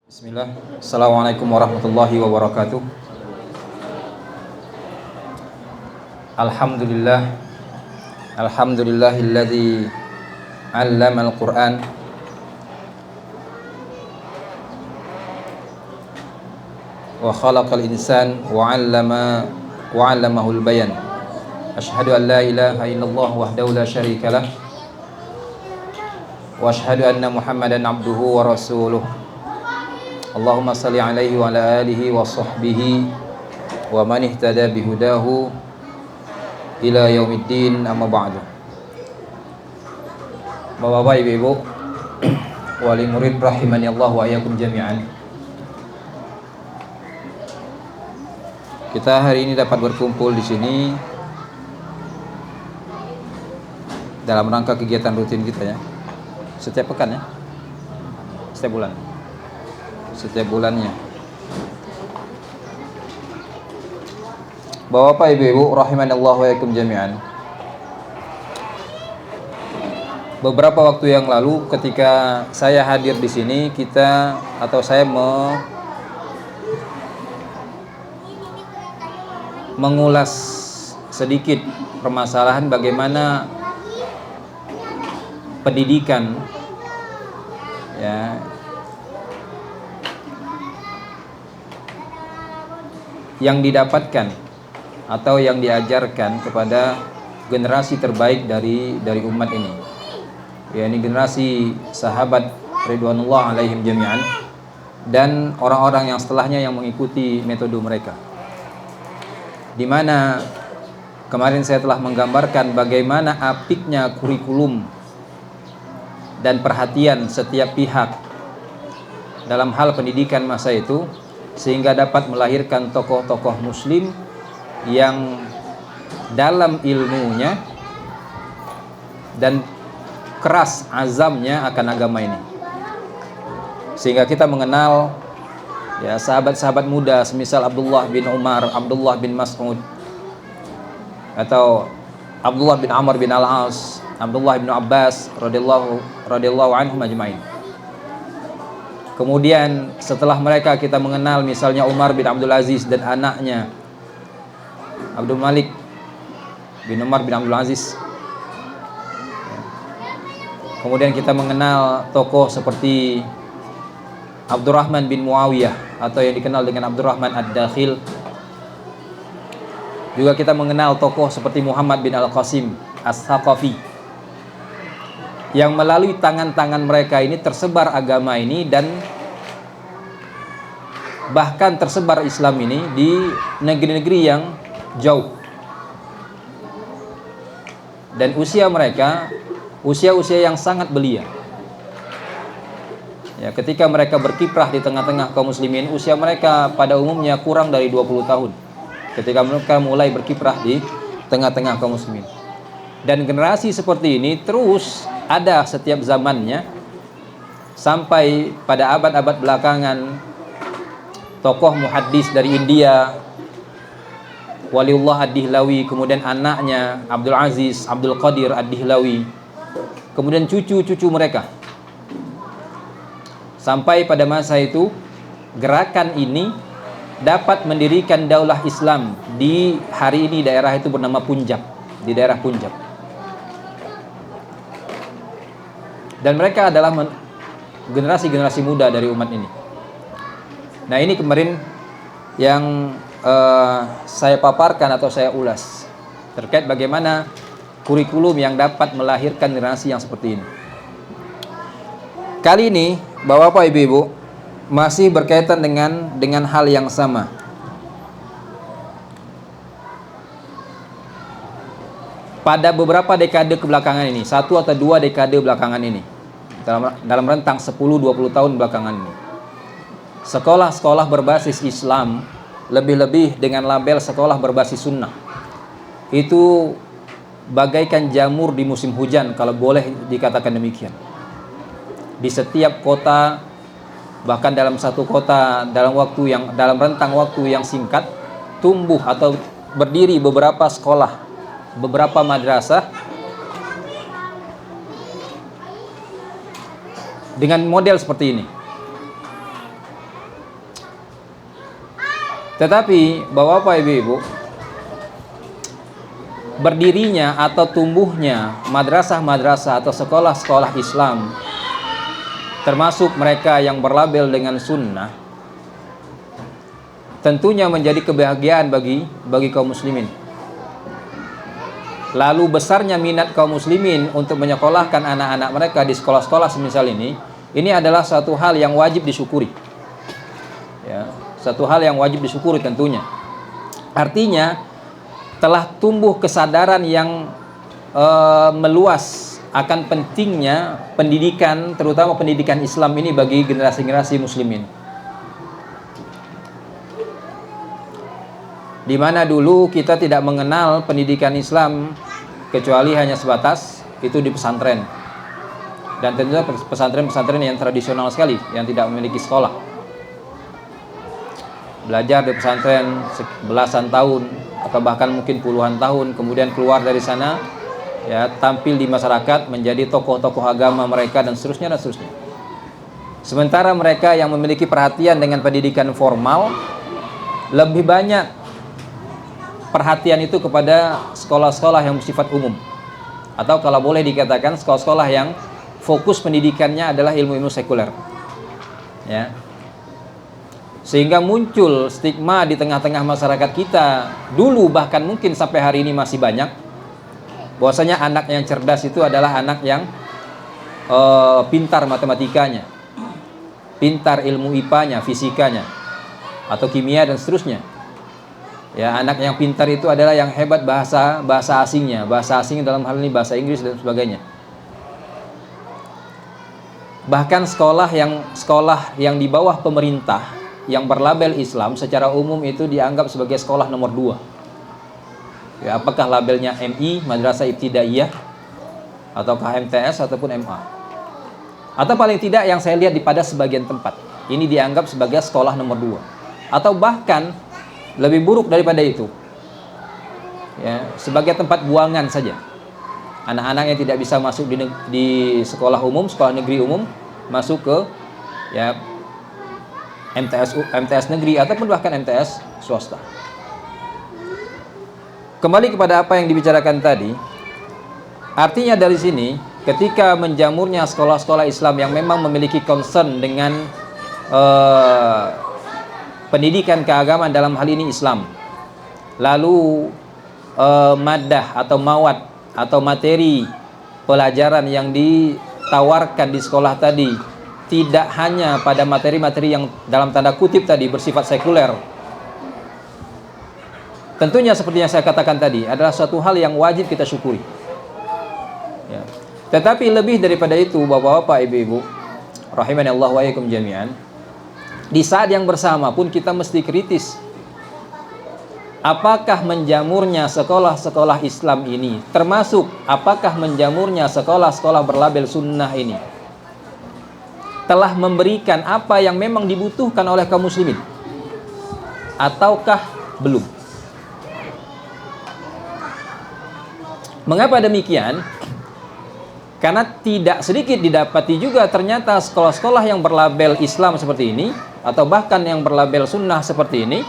Bismillah. Assalamualaikum warahmatullahi wabarakatuh. Alhamdulillah. Alhamdulillahilladzi 'allama al-Qur'an wa khalaqal insan wa 'allamahul bayan. Asyhadu an la ilaha illallah wahdahu la syarika lah wa asyhadu anna Muhammadan abduhu wa rasuluh. Allahumma salli alaihi wa ala alihi wa sahbihi wa man ihtada bihudahu ila yaumiddin, amma ba'du. Bapak-bapak, ibu-ibu, wali murid rahimani Allah wa iyyakum jami'an. Kita hari ini dapat berkumpul di sini dalam rangka kegiatan rutin kita ya. Setiap pekan ya. Setiap bulannya. Bapak, ibu-ibu rahimanallahu wa iyyakum jami'an. Beberapa waktu yang lalu ketika saya hadir di sini, saya mengulas sedikit permasalahan bagaimana pendidikan ya yang didapatkan atau yang diajarkan kepada generasi terbaik dari umat ini, yakni generasi sahabat ridwanullah alaihim jami'an dan orang-orang yang setelahnya yang mengikuti metode mereka. Di mana kemarin saya telah menggambarkan bagaimana apiknya kurikulum dan perhatian setiap pihak dalam hal pendidikan masa itu, sehingga dapat melahirkan tokoh-tokoh muslim yang dalam ilmunya dan keras azamnya akan agama ini. Sehingga kita mengenal ya sahabat-sahabat muda semisal Abdullah bin Umar, Abdullah bin Mas'ud, atau Abdullah bin Amr bin Al-As, Abdullah bin Abbas radhiyallahu anhum ajma'in. Kemudian setelah mereka kita mengenal misalnya Umar bin Abdul Aziz dan anaknya Abdul Malik bin Umar bin Abdul Aziz. Kemudian kita mengenal tokoh seperti Abdurrahman bin Muawiyah atau yang dikenal dengan Abdurrahman Ad-Dakhil. Juga kita mengenal tokoh seperti Muhammad bin Al-Qasim As-Saqafi, yang melalui tangan-tangan mereka ini tersebar agama ini dan bahkan tersebar Islam ini di negeri-negeri yang jauh. Dan usia mereka usia-usia yang sangat belia. Ya, ketika mereka berkiprah di tengah-tengah kaum muslimin, usia mereka pada umumnya kurang dari 20 tahun. Ketika mereka mulai berkiprah di tengah-tengah kaum muslimin. Dan generasi seperti ini terus ada setiap zamannya sampai pada abad-abad belakangan. Tokoh muhaddis dari India Waliullah Ad-Dihlawi, kemudian anaknya Abdul Aziz Abdul Qadir Ad-Dihlawi, kemudian cucu-cucu mereka, sampai pada masa itu gerakan ini dapat mendirikan daulah Islam di hari ini daerah itu bernama Punjab, di daerah Punjab. Dan mereka adalah generasi-generasi muda dari umat ini. Nah, ini kemarin yang saya paparkan atau saya ulas terkait bagaimana kurikulum yang dapat melahirkan generasi yang seperti ini. Kali ini Bapak Ibu masih berkaitan dengan hal yang sama. Pada beberapa dekade kebelakangan ini, 1 atau 2 dekade belakangan ini, dalam rentang 10-20 tahun belakangan ini, sekolah-sekolah berbasis Islam, lebih-lebih dengan label sekolah berbasis sunnah, itu bagaikan jamur di musim hujan, kalau boleh dikatakan demikian. Di setiap kota, bahkan dalam satu kota dalam rentang waktu yang singkat, tumbuh atau berdiri beberapa sekolah, beberapa madrasah dengan model seperti ini. Tetapi Bapak-bapak, Ibu-ibu, berdirinya atau tumbuhnya madrasah-madrasah atau sekolah-sekolah Islam, termasuk mereka yang berlabel dengan sunnah, tentunya menjadi kebahagiaan bagi kaum muslimin. Lalu besarnya minat kaum muslimin untuk menyekolahkan anak-anak mereka di sekolah-sekolah semisal ini adalah satu hal yang wajib disyukuri. Ya, satu hal yang wajib disyukuri tentunya. Artinya telah tumbuh kesadaran yang meluas akan pentingnya pendidikan, terutama pendidikan Islam ini bagi generasi-generasi muslimin. Di mana dulu kita tidak mengenal pendidikan Islam kecuali hanya sebatas itu di pesantren, dan tentunya pesantren-pesantren yang tradisional sekali yang tidak memiliki sekolah. Belajar di pesantren belasan tahun atau bahkan mungkin puluhan tahun, kemudian keluar dari sana, ya, tampil di masyarakat menjadi tokoh-tokoh agama mereka dan seterusnya dan seterusnya. Sementara mereka yang memiliki perhatian dengan pendidikan formal lebih banyak perhatian itu kepada sekolah-sekolah yang bersifat umum, atau kalau boleh dikatakan sekolah-sekolah yang fokus pendidikannya adalah ilmu-ilmu sekuler, ya. Sehingga muncul stigma di tengah-tengah masyarakat kita dulu, bahkan mungkin sampai hari ini masih banyak, bahwasanya anak yang cerdas itu adalah anak yang pintar matematikanya, pintar ilmu IPA-nya, fisikanya, atau kimia dan seterusnya. Ya, anak yang pintar itu adalah yang hebat bahasa asingnya, bahasa asing dalam hal ini bahasa Inggris dan sebagainya. Bahkan sekolah yang di bawah pemerintah yang berlabel Islam secara umum itu dianggap sebagai sekolah nomor 2. Ya, apakah labelnya MI, Madrasah Ibtidaiyah, ataukah MTS ataupun MA. Atau paling tidak yang saya lihat pada sebagian tempat ini dianggap sebagai sekolah nomor 2. Atau bahkan lebih buruk daripada itu, ya, sebagai tempat buangan saja. Anak-anak yang tidak bisa masuk di sekolah umum, sekolah negeri umum, masuk ke, ya, MTS negeri ataupun bahkan MTS swasta. Kembali kepada apa yang dibicarakan tadi, artinya dari sini ketika menjamurnya sekolah-sekolah Islam yang memang memiliki concern dengan pendidikan keagamaan, dalam hal ini Islam, lalu madah atau mawad atau materi pelajaran yang ditawarkan di sekolah tadi tidak hanya pada materi-materi yang dalam tanda kutip tadi bersifat sekuler, tentunya seperti yang saya katakan tadi adalah suatu hal yang wajib kita syukuri, ya. Tetapi lebih daripada itu, bapak-bapak, ibu-ibu, rahimani Allah wa iyyakum jami'an, di saat yang bersama pun kita mesti kritis. Apakah menjamurnya sekolah-sekolah Islam ini, termasuk apakah menjamurnya sekolah-sekolah berlabel sunnah ini, telah memberikan apa yang memang dibutuhkan oleh kaum muslimin, ataukah belum? Mengapa demikian? Karena tidak sedikit didapati juga ternyata sekolah-sekolah yang berlabel Islam seperti ini, atau bahkan yang berlabel sunnah seperti ini,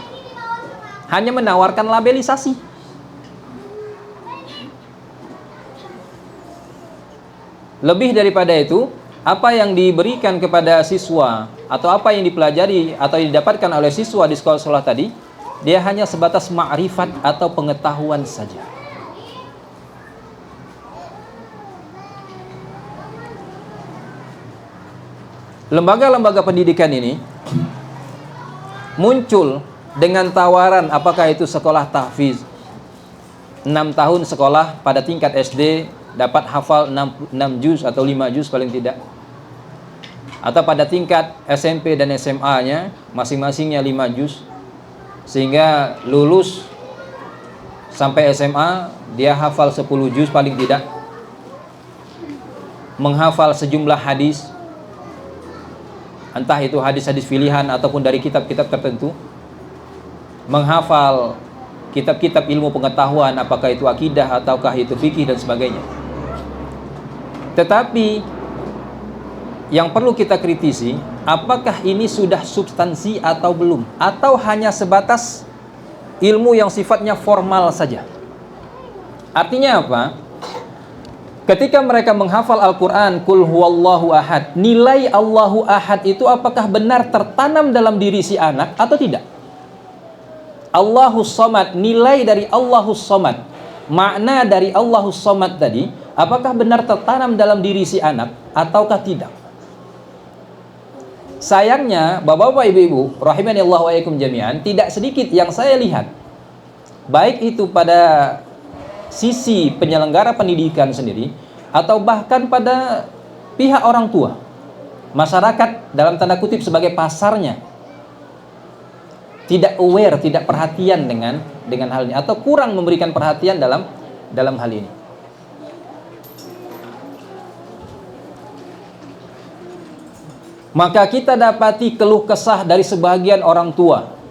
hanya menawarkan labelisasi. Lebih daripada itu, apa yang diberikan kepada siswa, atau apa yang dipelajari atau didapatkan oleh siswa di sekolah-sekolah tadi, dia hanya sebatas ma'rifat atau pengetahuan saja. Lembaga-lembaga pendidikan ini muncul dengan tawaran apakah itu sekolah tahfiz, 6 tahun sekolah pada tingkat SD dapat hafal 6 juz atau 5 juz paling tidak, atau pada tingkat SMP dan SMA-nya masing-masingnya 5 juz, sehingga lulus sampai SMA dia hafal 10 juz paling tidak, menghafal sejumlah hadis, entah itu hadis-hadis pilihan ataupun dari kitab-kitab tertentu, menghafal kitab-kitab ilmu pengetahuan, apakah itu akidah ataukah itu fikih dan sebagainya. Tetapi yang perlu kita kritisi apakah ini sudah substansi atau belum, atau hanya sebatas ilmu yang sifatnya formal saja. Artinya apa? Ketika mereka menghafal Al-Quran, Qul huwallahu ahad, nilai Allahu ahad itu apakah benar tertanam dalam diri si anak atau tidak? Allahus Samad, nilai dari Allahus Samad, makna dari Allahus Samad tadi, apakah benar tertanam dalam diri si anak ataukah tidak? Sayangnya, bapak-bapak, ibu-ibu, rahimani Allah wa iyyakum jami'an, tidak sedikit yang saya lihat, baik itu pada sisi penyelenggara pendidikan sendiri, atau bahkan pada pihak orang tua, masyarakat dalam tanda kutip sebagai pasarnya, tidak aware, tidak perhatian dengan hal ini, atau kurang memberikan perhatian dalam hal ini. Maka kita dapati keluh kesah dari sebagian orang tua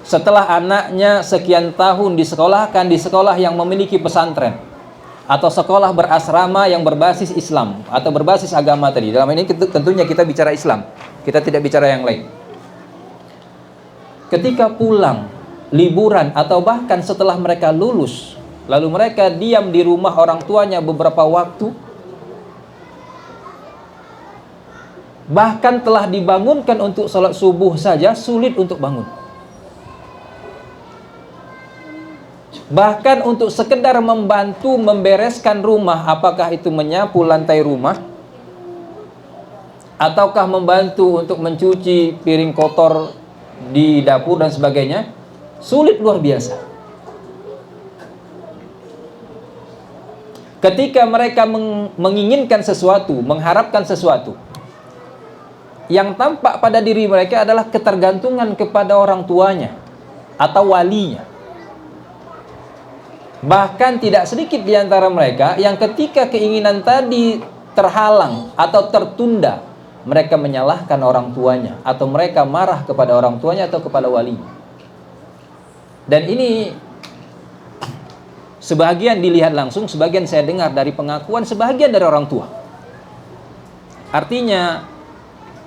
setelah anaknya sekian tahun disekolahkan di sekolah yang memiliki pesantren atau sekolah berasrama yang berbasis Islam atau berbasis agama tadi. Dalam ini tentunya kita bicara Islam, kita tidak bicara yang lain. Ketika pulang liburan atau bahkan setelah mereka lulus, lalu mereka diam di rumah orang tuanya beberapa waktu, bahkan telah dibangunkan untuk sholat subuh saja sulit untuk bangun. Bahkan untuk sekedar membantu membereskan rumah, apakah itu menyapu lantai rumah, ataukah membantu untuk mencuci piring kotor di dapur dan sebagainya, sulit luar biasa. Ketika mereka menginginkan sesuatu, mengharapkan sesuatu, yang tampak pada diri mereka adalah ketergantungan kepada orang tuanya atau walinya. Bahkan tidak sedikit di antara mereka yang ketika keinginan tadi terhalang atau tertunda, mereka menyalahkan orang tuanya atau mereka marah kepada orang tuanya atau kepada walinya. Dan ini sebagian dilihat langsung, sebagian saya dengar dari pengakuan sebagian dari orang tua. Artinya,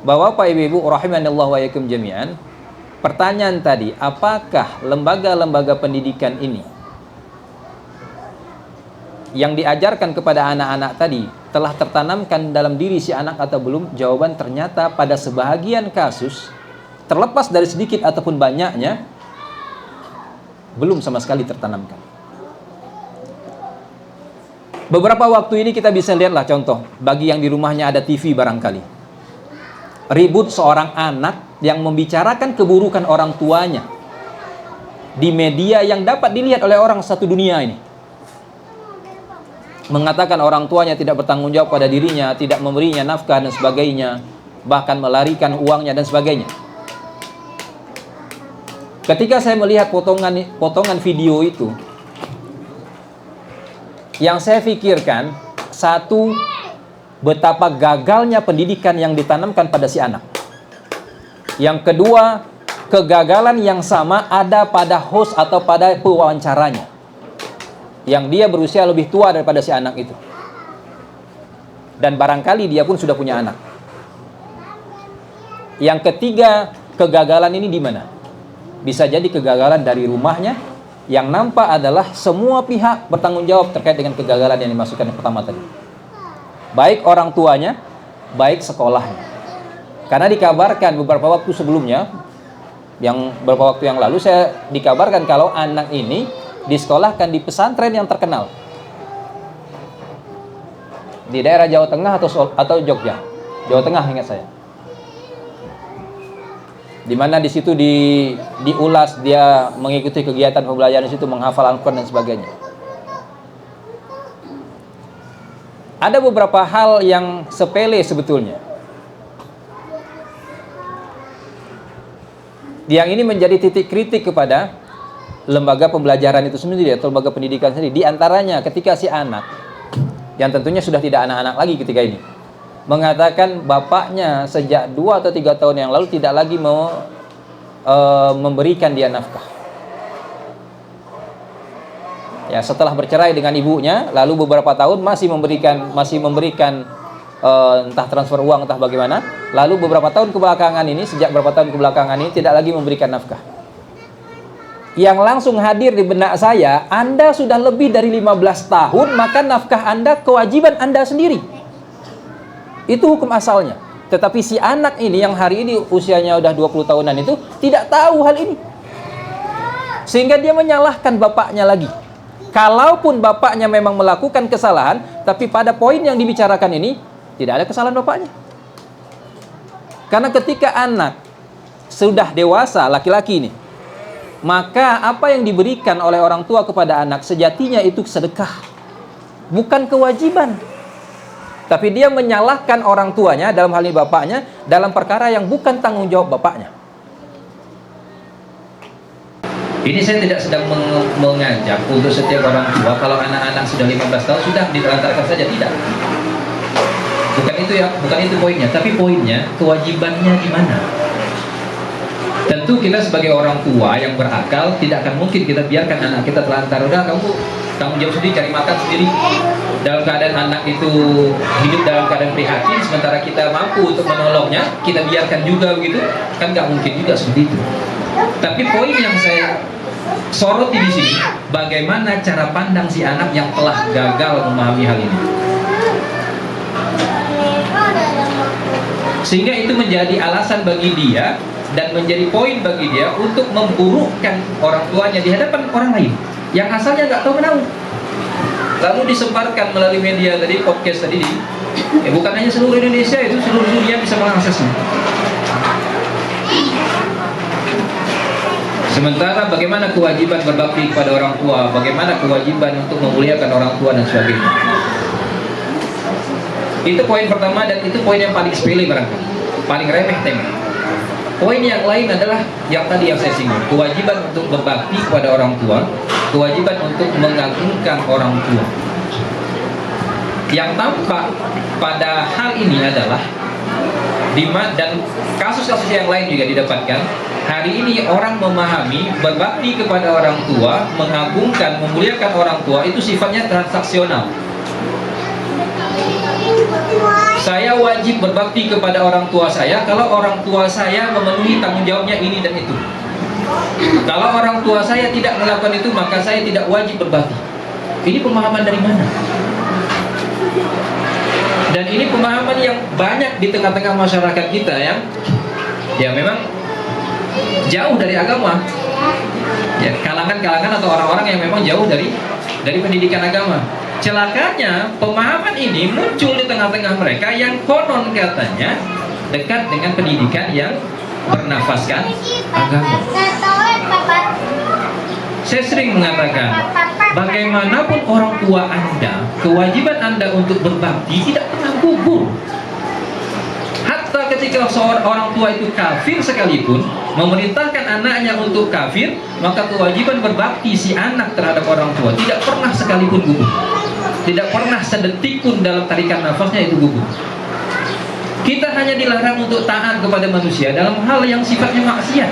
Bapak Ibu rahimanallahu wa iyyakum jami'an, pertanyaan tadi, apakah lembaga-lembaga pendidikan ini yang diajarkan kepada anak-anak tadi telah tertanamkan dalam diri si anak atau belum? Jawaban ternyata pada sebahagian kasus, terlepas dari sedikit ataupun banyaknya, belum sama sekali tertanamkan. Beberapa waktu ini kita bisa lihatlah contoh, bagi yang di rumahnya ada TV barangkali, ribut seorang anak yang membicarakan keburukan orang tuanya di media yang dapat dilihat oleh orang satu dunia ini. Mengatakan orang tuanya tidak bertanggung jawab pada dirinya, tidak memberinya nafkah dan sebagainya, bahkan melarikan uangnya dan sebagainya. Ketika saya melihat potongan video itu, yang saya pikirkan, satu, betapa gagalnya pendidikan yang ditanamkan pada si anak. Yang kedua, kegagalan yang sama ada pada host atau pada pewawancaranya, yang dia berusia lebih tua daripada si anak itu. Dan barangkali dia pun sudah punya anak. Yang ketiga, kegagalan ini di mana? Bisa jadi kegagalan dari rumahnya, yang nampak adalah semua pihak bertanggung jawab terkait dengan kegagalan yang dimasukkan yang pertama tadi. Baik orang tuanya, baik sekolahnya. Karena dikabarkan beberapa waktu sebelumnya, beberapa waktu yang lalu saya dikabarkan kalau anak ini disekolahkan di pesantren yang terkenal di daerah Jawa Tengah atau Jogja, Jawa Tengah ingat saya, di mana di situ diulas dia mengikuti kegiatan pembelajaran di situ, menghafal Al-Quran dan sebagainya. Ada beberapa hal yang sepele sebetulnya, yang ini menjadi titik kritik kepada lembaga pembelajaran itu sendiri atau lembaga pendidikan sendiri. Di antaranya ketika si anak, yang tentunya sudah tidak anak-anak lagi ketika ini, mengatakan bapaknya sejak 2 atau 3 tahun yang lalu tidak lagi mau memberikan dia nafkah. Ya, setelah bercerai dengan ibunya, lalu beberapa tahun masih memberikan entah transfer uang, entah bagaimana. Lalu beberapa tahun kebelakangan ini, sejak beberapa tahun kebelakangan ini tidak lagi memberikan nafkah. Yang langsung hadir di benak saya, Anda sudah lebih dari 15 tahun, maka nafkah Anda kewajiban Anda sendiri. Itu hukum asalnya. Tetapi si anak ini yang hari ini usianya udah 20 tahunan itu tidak tahu hal ini. Sehingga dia menyalahkan bapaknya lagi. Kalaupun bapaknya memang melakukan kesalahan, tapi pada poin yang dibicarakan ini tidak ada kesalahan bapaknya. Karena ketika anak sudah dewasa, laki-laki ini, maka apa yang diberikan oleh orang tua kepada anak sejatinya itu sedekah, bukan kewajiban. Tapi dia menyalahkan orang tuanya, dalam hal ini bapaknya, dalam perkara yang bukan tanggung jawab bapaknya. Ini saya tidak sedang mengajak untuk setiap orang tua kalau anak-anak sudah 15 tahun sudah ditelantarkan saja, tidak. Bukan itu ya, bukan itu poinnya. Tapi poinnya kewajibannya di mana? Tentu kita sebagai orang tua yang berakal tidak akan mungkin kita biarkan anak kita terlantar. Udah, kamu tanggung jawab sendiri, cari makan sendiri. Dalam keadaan anak itu hidup dalam keadaan prihatin, sementara kita mampu untuk menolongnya, kita biarkan juga begitu, kan nggak mungkin juga seperti itu. Tapi poin yang saya soroti di sini, bagaimana cara pandang si anak yang telah gagal memahami hal ini. Sehingga itu menjadi alasan bagi dia dan menjadi poin bagi dia untuk memburukkan orang tuanya di hadapan orang lain yang asalnya nggak tahu menahu. Lalu disebarkan melalui media tadi, podcast tadi, bukan hanya seluruh Indonesia, itu seluruh dunia bisa mengaksesnya. Sementara bagaimana kewajiban berbakti kepada orang tua, bagaimana kewajiban untuk memuliakan orang tua dan sebagainya. Itu poin pertama dan itu poin yang paling sepele barangkali, paling remeh tema. Poin yang lain adalah yang tadi yang saya singgung, kewajiban untuk berbakti kepada orang tua, kewajiban untuk mengagungkan orang tua. Yang tampak pada hal ini adalah dan kasus-kasus yang lain juga didapatkan. Hari ini orang memahami berbakti kepada orang tua, mengagungkan, memuliakan orang tua itu sifatnya transaksional. Saya wajib berbakti kepada orang tua saya kalau orang tua saya memenuhi tanggung jawabnya ini dan itu. Kalau orang tua saya tidak melakukan itu, maka saya tidak wajib berbakti. Ini pemahaman dari mana? Dan ini pemahaman yang banyak di tengah-tengah masyarakat kita yang ya memang jauh dari agama. Ya, kalangan-kalangan atau orang-orang yang memang jauh dari pendidikan agama. Celakanya pemahaman ini muncul di tengah-tengah mereka yang konon katanya dekat dengan pendidikan yang bernafaskan agama. Saya sering mengatakan, bagaimanapun orang tua Anda, kewajiban Anda untuk berbakti tidak pernah gugur. Hatta ketika seorang orang tua itu kafir sekalipun, memerintahkan anaknya untuk kafir, maka kewajiban berbakti si anak terhadap orang tua tidak pernah sekalipun gugur. Tidak pernah sedetik pun dalam tarikan nafasnya itu gugur. Kita hanya dilarang untuk taat kepada manusia dalam hal yang sifatnya maksiat.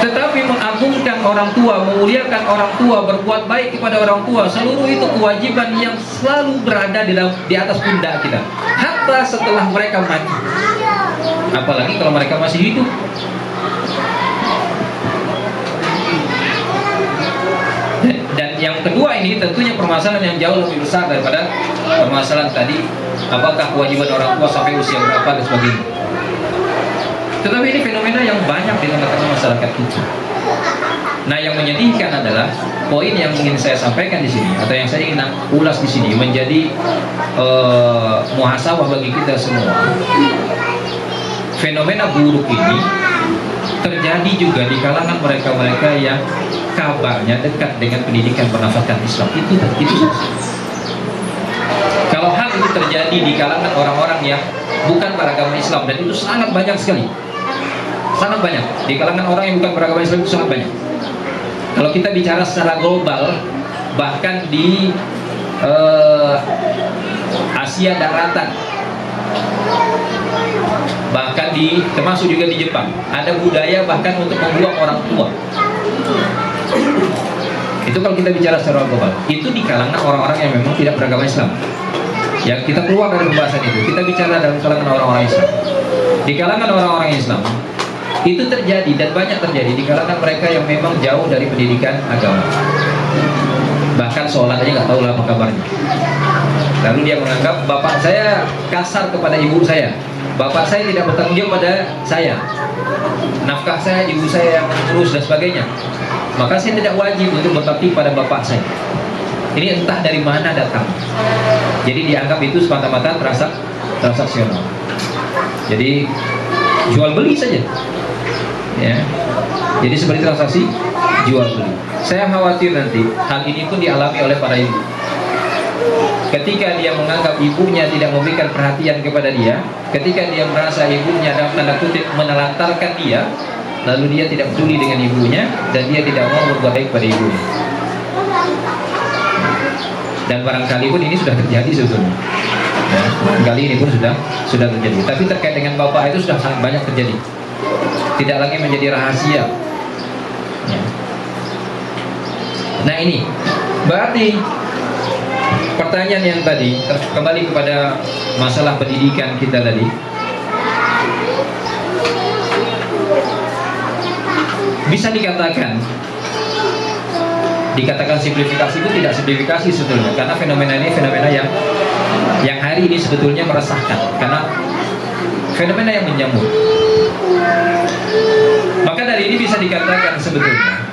Tetapi mengagungkan orang tua, memuliakan orang tua, berbuat baik kepada orang tua, seluruh itu kewajiban yang selalu berada di atas pundak kita, hatta setelah mereka mati. Apalagi kalau mereka masih hidup. Dan yang kedua ini tentunya permasalahan yang jauh lebih besar daripada permasalahan tadi, apakah kewajiban orang tua sampai usia berapa dan sebagainya. Tetapi ini fenomena yang banyak di tengah-tengah masyarakat kita. Nah, yang menyedihkan adalah poin yang ingin saya sampaikan di sini atau yang saya ingin ulas di sini menjadi muhasabah bagi kita semua. Fenomena buruk ini terjadi juga di kalangan mereka-mereka yang kabarnya dekat dengan pendidikan bernafaskan Islam. Itu saja. Kalau hal itu terjadi di kalangan orang-orang yang bukan beragama Islam, dan itu sangat banyak sekali. Sangat banyak. Di kalangan orang yang bukan beragama Islam itu sangat banyak. Kalau kita bicara secara global, bahkan di Asia daratan, bahkan termasuk juga di Jepang, ada budaya bahkan untuk membuang orang tua. Itu kalau kita bicara secara global. Itu di kalangan orang-orang yang memang tidak beragama Islam. Ya, kita keluar dari pembahasan itu. Kita bicara dalam kalangan orang-orang Islam. Di kalangan orang-orang Islam itu terjadi dan banyak terjadi di kalangan mereka yang memang jauh dari pendidikan agama. Bahkan sholat aja nggak tahu lah apa kabarnya. Lalu dia menganggap bapak saya kasar kepada ibu saya, bapak saya tidak bertanggung jawab pada saya, nafkah saya ibu saya yang mengurus dan sebagainya, maka saya tidak wajib untuk berbakti pada bapak saya. Ini entah dari mana datang. Jadi dianggap itu semata-mata transaksional. Jadi jual beli saja. Ya. Jadi seperti transaksi jual beli. Saya khawatir nanti hal ini pun dialami oleh para ibu. Ketika dia menganggap ibunya tidak memberikan perhatian kepada dia, ketika dia merasa ibunya dalam tanda kutip menelantarkan dia, lalu dia tidak peduli dengan ibunya dan dia tidak mau berbuat baik pada ibunya. Dan barangkali pun ini sudah terjadi sebetulnya. Ya, barangkali ini pun sudah terjadi. Tapi terkait dengan bapak itu sudah sangat banyak terjadi. Tidak lagi menjadi rahasia. Ya. Nah ini berarti pertanyaan yang tadi kembali kepada masalah pendidikan kita tadi. Bisa dikatakan simplifikasi itu tidak simplifikasi sebetulnya, karena fenomena ini fenomena yang hari ini sebetulnya meresahkan, karena fenomena yang menjamur. Maka dari ini bisa dikatakan sebetulnya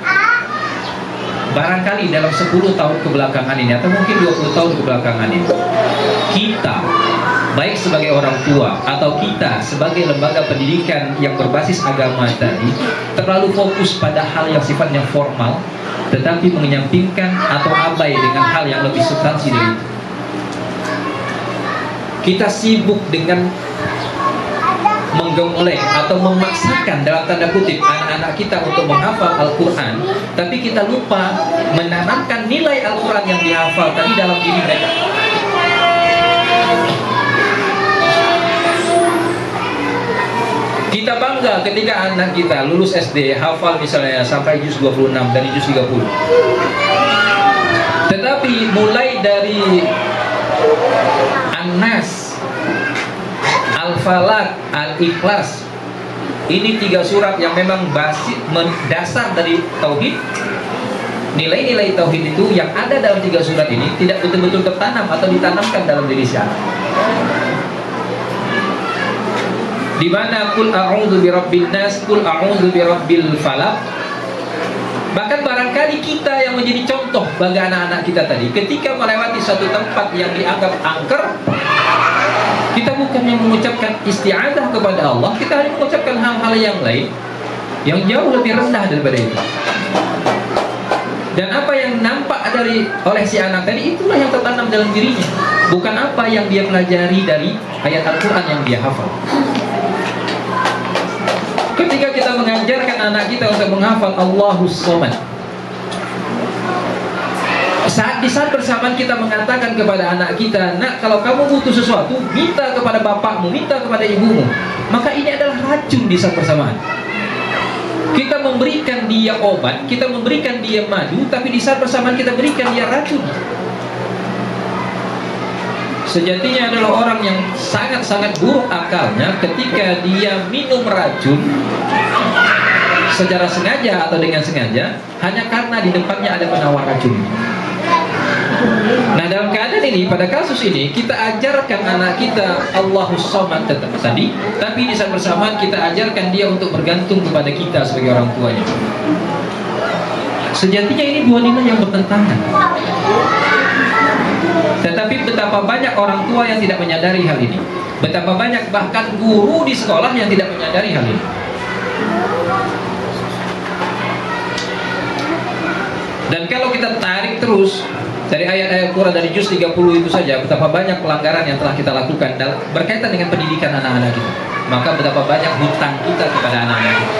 barangkali dalam 10 tahun kebelakangan ini atau mungkin 20 tahun kebelakangan ini, kita baik sebagai orang tua atau kita sebagai lembaga pendidikan yang berbasis agama tadi terlalu fokus pada hal yang sifatnya formal, tetapi menyampingkan atau abai dengan hal yang lebih substansi dari itu. Kita sibuk dengan menggembleng atau memaksakan dalam tanda kutip anak-anak kita untuk menghafal Al-Quran, tapi kita lupa menanamkan nilai Al-Quran yang dihafal tadi dalam diri mereka. Kita bangga ketika anak kita lulus SD hafal misalnya sampai juz 26 dari juz 30. Tetapi mulai dari An-Nas, Al-Falaq, Al-Ikhlas, ini 3 surat yang memang dasar dari tauhid. Nilai-nilai tauhid itu yang ada dalam 3 surat ini tidak betul-betul tertanam atau ditanamkan dalam diri si anak. Di mana qul a'udzu birabbin nas, qul a'udzu birabbil falaq. Bahkan barangkali kita yang menjadi contoh bagi anak-anak kita tadi, ketika melewati suatu tempat yang dianggap angker, kita bukannya mengucapkan isti'adzah kepada Allah, kita hanya mengucapkan hal-hal yang lain yang jauh lebih rendah daripada itu. Dan apa yang nampak oleh si anak tadi, itulah yang tertanam dalam dirinya, bukan apa yang dia pelajari dari ayat Al-Quran yang dia hafal. Ketika kita mengajarkan anak kita untuk menghafal Allahus Somad, di saat bersamaan kita mengatakan kepada anak kita, nak, kalau kamu butuh sesuatu, minta kepada bapakmu, minta kepada ibumu, maka ini adalah racun di saat bersamaan. Kita memberikan dia obat, kita memberikan dia madu, tapi di saat bersamaan kita berikan dia racun. Sejatinya adalah orang yang sangat-sangat buruk akalnya ketika dia minum racun secara sengaja atau dengan sengaja hanya karena di depannya ada penawar racun. Nah, dalam keadaan ini, pada kasus ini kita ajarkan anak kita Allahus Somad tetap tadi, tapi di saat bersamaan kita ajarkan dia untuk bergantung kepada kita sebagai orang tuanya. Sejatinya ini 2 nilai yang bertentangan. Tetapi betapa banyak orang tua yang tidak menyadari hal ini, betapa banyak bahkan guru di sekolah yang tidak menyadari hal ini. Dan kalau kita tarik terus dari ayat-ayat Quran dari juz 30 itu saja, betapa banyak pelanggaran yang telah kita lakukan berkaitan dengan pendidikan anak-anak kita. Maka betapa banyak hutang kita kepada anak-anak kita.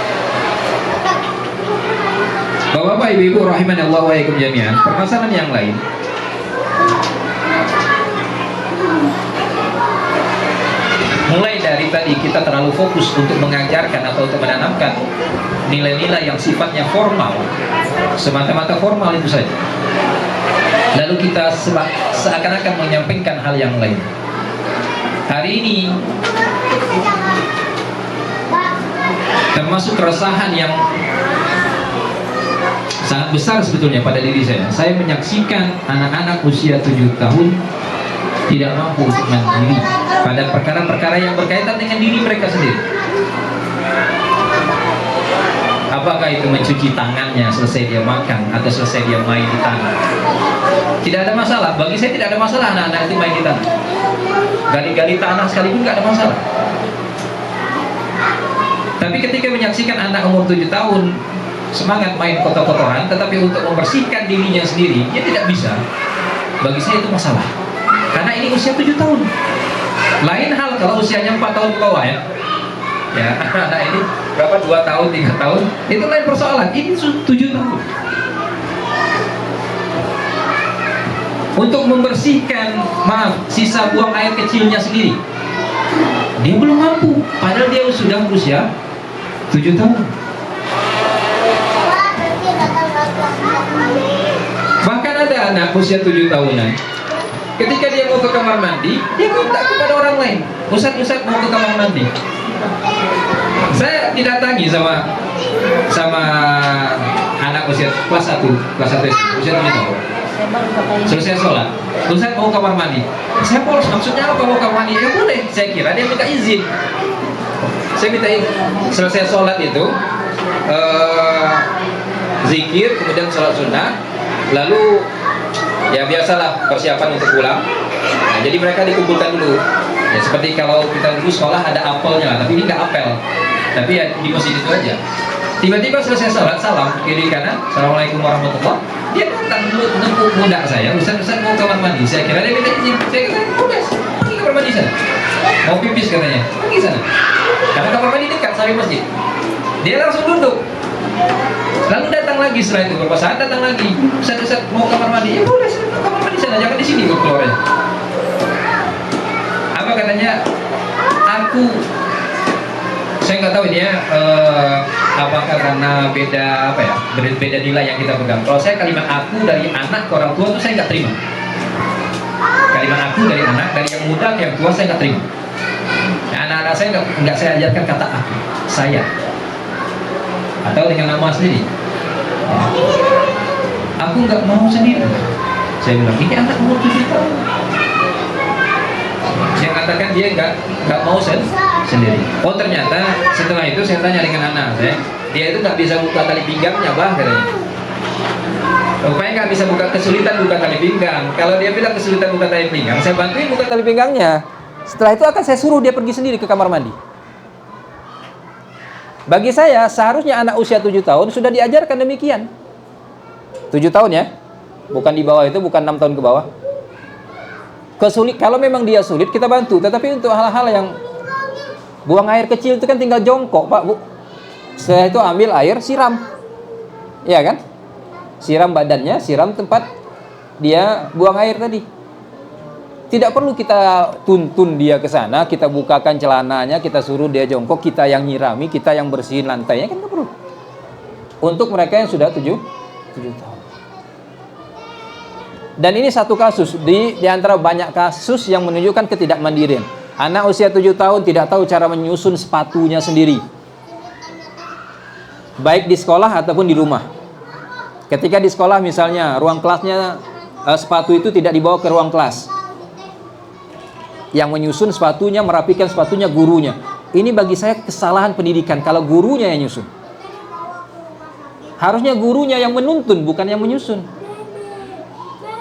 Bapak-bapak, ibu-ibu rahimanallahu wa iyyakum jami'an, permasalahan yang lain, Mulai dari tadi kita terlalu fokus untuk mengajarkan atau untuk menanamkan nilai-nilai yang sifatnya formal, semata-mata formal itu saja. Lalu kita seakan-akan menyampaikan hal yang lain. Hari ini termasuk keresahan yang sangat besar sebetulnya pada diri saya. Saya menyaksikan anak-anak usia 7 tahun tidak mampu untuk mandiri pada perkara-perkara yang berkaitan dengan diri mereka sendiri. Apakah itu mencuci tangannya selesai dia makan atau selesai dia main di tanah? Tidak ada masalah. Bagi saya tidak ada masalah anak-anak itu main di tanah. Gali-gali tanah sekalipun tidak ada masalah. Tapi ketika menyaksikan anak umur 7 tahun semangat main kotor-kotoran, tetapi untuk membersihkan dirinya sendiri dia tidak bisa, bagi saya itu masalah. Karena ini usia 7 tahun. Lain hal kalau usianya 4 tahun ke bawah ya. Ya, anak ini berapa, 2 tahun, 3 tahun, itu lain persoalan. Ini 7 tahun. Untuk membersihkan, sisa buang air kecilnya sendiri, dia belum mampu. Padahal dia sudah berusia 7 tahun. Bahkan ada anak usia 7 tahunan, ketika dia mau ke kamar mandi, dia minta kepada orang lain, Ustaz mau ke kamar mandi. Saya didatangi sama anak usia kelas 1 SD, usia 7 tahun. Selesai sholat, Ustaz mau kamar mandi. Saya polos, maksudnya apa mau kamar mandi? Ya boleh, saya kira dia minta izin. Saya minta izin. Selesai sholat itu zikir, kemudian sholat sunnah, lalu ya biasalah persiapan untuk pulang. Nah, jadi mereka dikumpulkan dulu. Ya seperti kalau kita dulu sekolah ada apelnya lah, tapi ini nggak apel, tapi ya di masjid itu aja. Tiba-tiba selesai sholat, salam kiri kanan, assalamualaikum warahmatullah. Dia datang nempuk pundak saya, Ustaz mau kamar mandi. Saya kira dia minta izin. Saya kira udah, pergi kamar mandi sana. Mau pipis katanya, pergi sana. Karena kamar mandi dekat sampai masjid. Dia langsung duduk. Lalu datang lagi setelah itu, beberapa saat datang lagi, Ustaz mau kamar mandi. Ya boleh, mau kamar mandi sana, jangan di sini kok keluarnya. Apa katanya? Saya nggak tahu ini ya, apakah karena beda nilai yang kita pegang. Kalau saya kalimat aku dari anak ke orang tua itu saya nggak terima. Kalimat aku dari anak, dari yang muda ke yang tua saya nggak terima. Nah, anak-anak saya nggak saya ajarkan kata aku, saya, atau dengan nama sendiri. Ya. Aku nggak mau sendiri. Saya bilang ini anak umur 7 tahun. Saya katakan dia nggak mau sendiri. Oh ternyata setelah itu saya tanya dengan anak saya, dia itu nggak bisa buka tali pinggangnya bah katanya. Rupanya nggak bisa kesulitan buka tali pinggang. Kalau dia bilang kesulitan buka tali pinggang, saya bantuin buka tali pinggangnya. Setelah itu akan saya suruh dia pergi sendiri ke kamar mandi. Bagi saya seharusnya anak usia 7 tahun sudah diajarkan demikian. 7 tahun ya, bukan di bawah itu, bukan 6 tahun ke bawah. Kalau memang dia sulit kita bantu, tetapi untuk hal-hal yang buang air kecil itu kan tinggal jongkok Pak Bu. Setelah itu ambil air siram, ya kan? Siram badannya, siram tempat dia buang air tadi. Tidak perlu kita tuntun dia ke sana, kita bukakan celananya, kita suruh dia jongkok, kita yang nyirami, kita yang bersihin lantainya, kan tidak perlu. Untuk mereka yang sudah 7 tahun. Dan ini satu kasus di antara banyak kasus yang menunjukkan ketidakmandirian. Anak usia 7 tahun tidak tahu cara menyusun sepatunya sendiri, baik di sekolah ataupun di rumah. Ketika di sekolah misalnya ruang kelasnya, sepatu itu tidak dibawa ke ruang kelas. Yang menyusun sepatunya, merapikan sepatunya gurunya. Ini bagi saya kesalahan pendidikan kalau gurunya yang nyusun. Harusnya gurunya yang menuntun, bukan yang menyusun.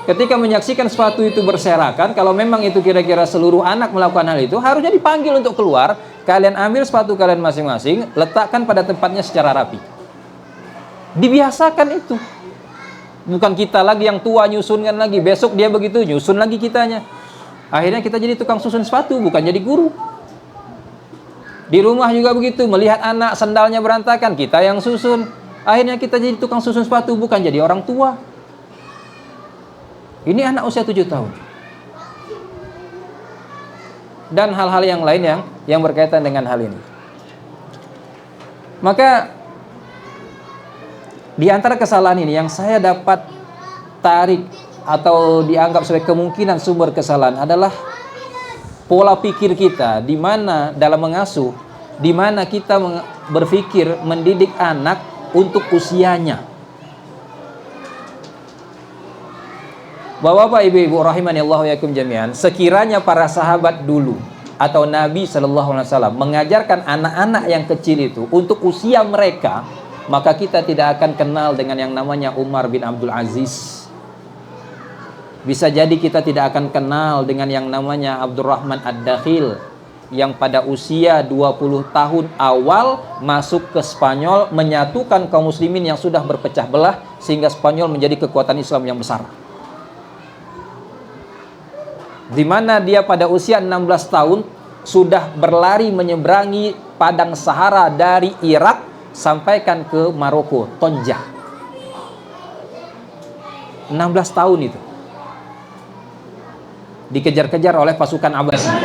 Ketika menyaksikan sepatu itu berserakan, kalau memang itu kira-kira seluruh anak melakukan hal itu, harusnya dipanggil untuk keluar. Kalian ambil sepatu kalian masing-masing, letakkan pada tempatnya secara rapi. Dibiasakan itu. Bukan kita lagi yang tua nyusunkan lagi, besok dia begitu nyusun lagi kitanya. Akhirnya kita jadi tukang susun sepatu, bukan jadi guru. Di rumah juga begitu, melihat anak sandalnya berantakan, kita yang susun. Akhirnya kita jadi tukang susun sepatu, bukan jadi orang tua. Ini anak usia 7 tahun. Dan hal-hal yang lain yang yang berkaitan dengan hal ini. Maka di antara kesalahan ini yang saya dapat tarik atau dianggap sebagai kemungkinan sumber kesalahan adalah pola pikir kita, di mana dalam mengasuh, di mana kita berpikir mendidik anak untuk usianya. Bapak-bapak, ibu-ibu rahimani Allah wa yakum jami'an, sekiranya para sahabat dulu atau Nabi sallallahu alaihi wasallam mengajarkan anak-anak yang kecil itu untuk usia mereka, maka kita tidak akan kenal dengan yang namanya Umar bin Abdul Aziz. Bisa jadi kita tidak akan kenal dengan yang namanya Abdurrahman Ad-Dakhil, yang pada usia 20 tahun awal masuk ke Spanyol, menyatukan kaum muslimin yang sudah berpecah belah, sehingga Spanyol menjadi kekuatan Islam yang besar. Di mana dia pada usia 16 tahun sudah berlari menyeberangi padang Sahara dari Irak sampaikan ke Maroko, Tonja. 16 tahun itu. Dikejar-kejar oleh pasukan Abbasi.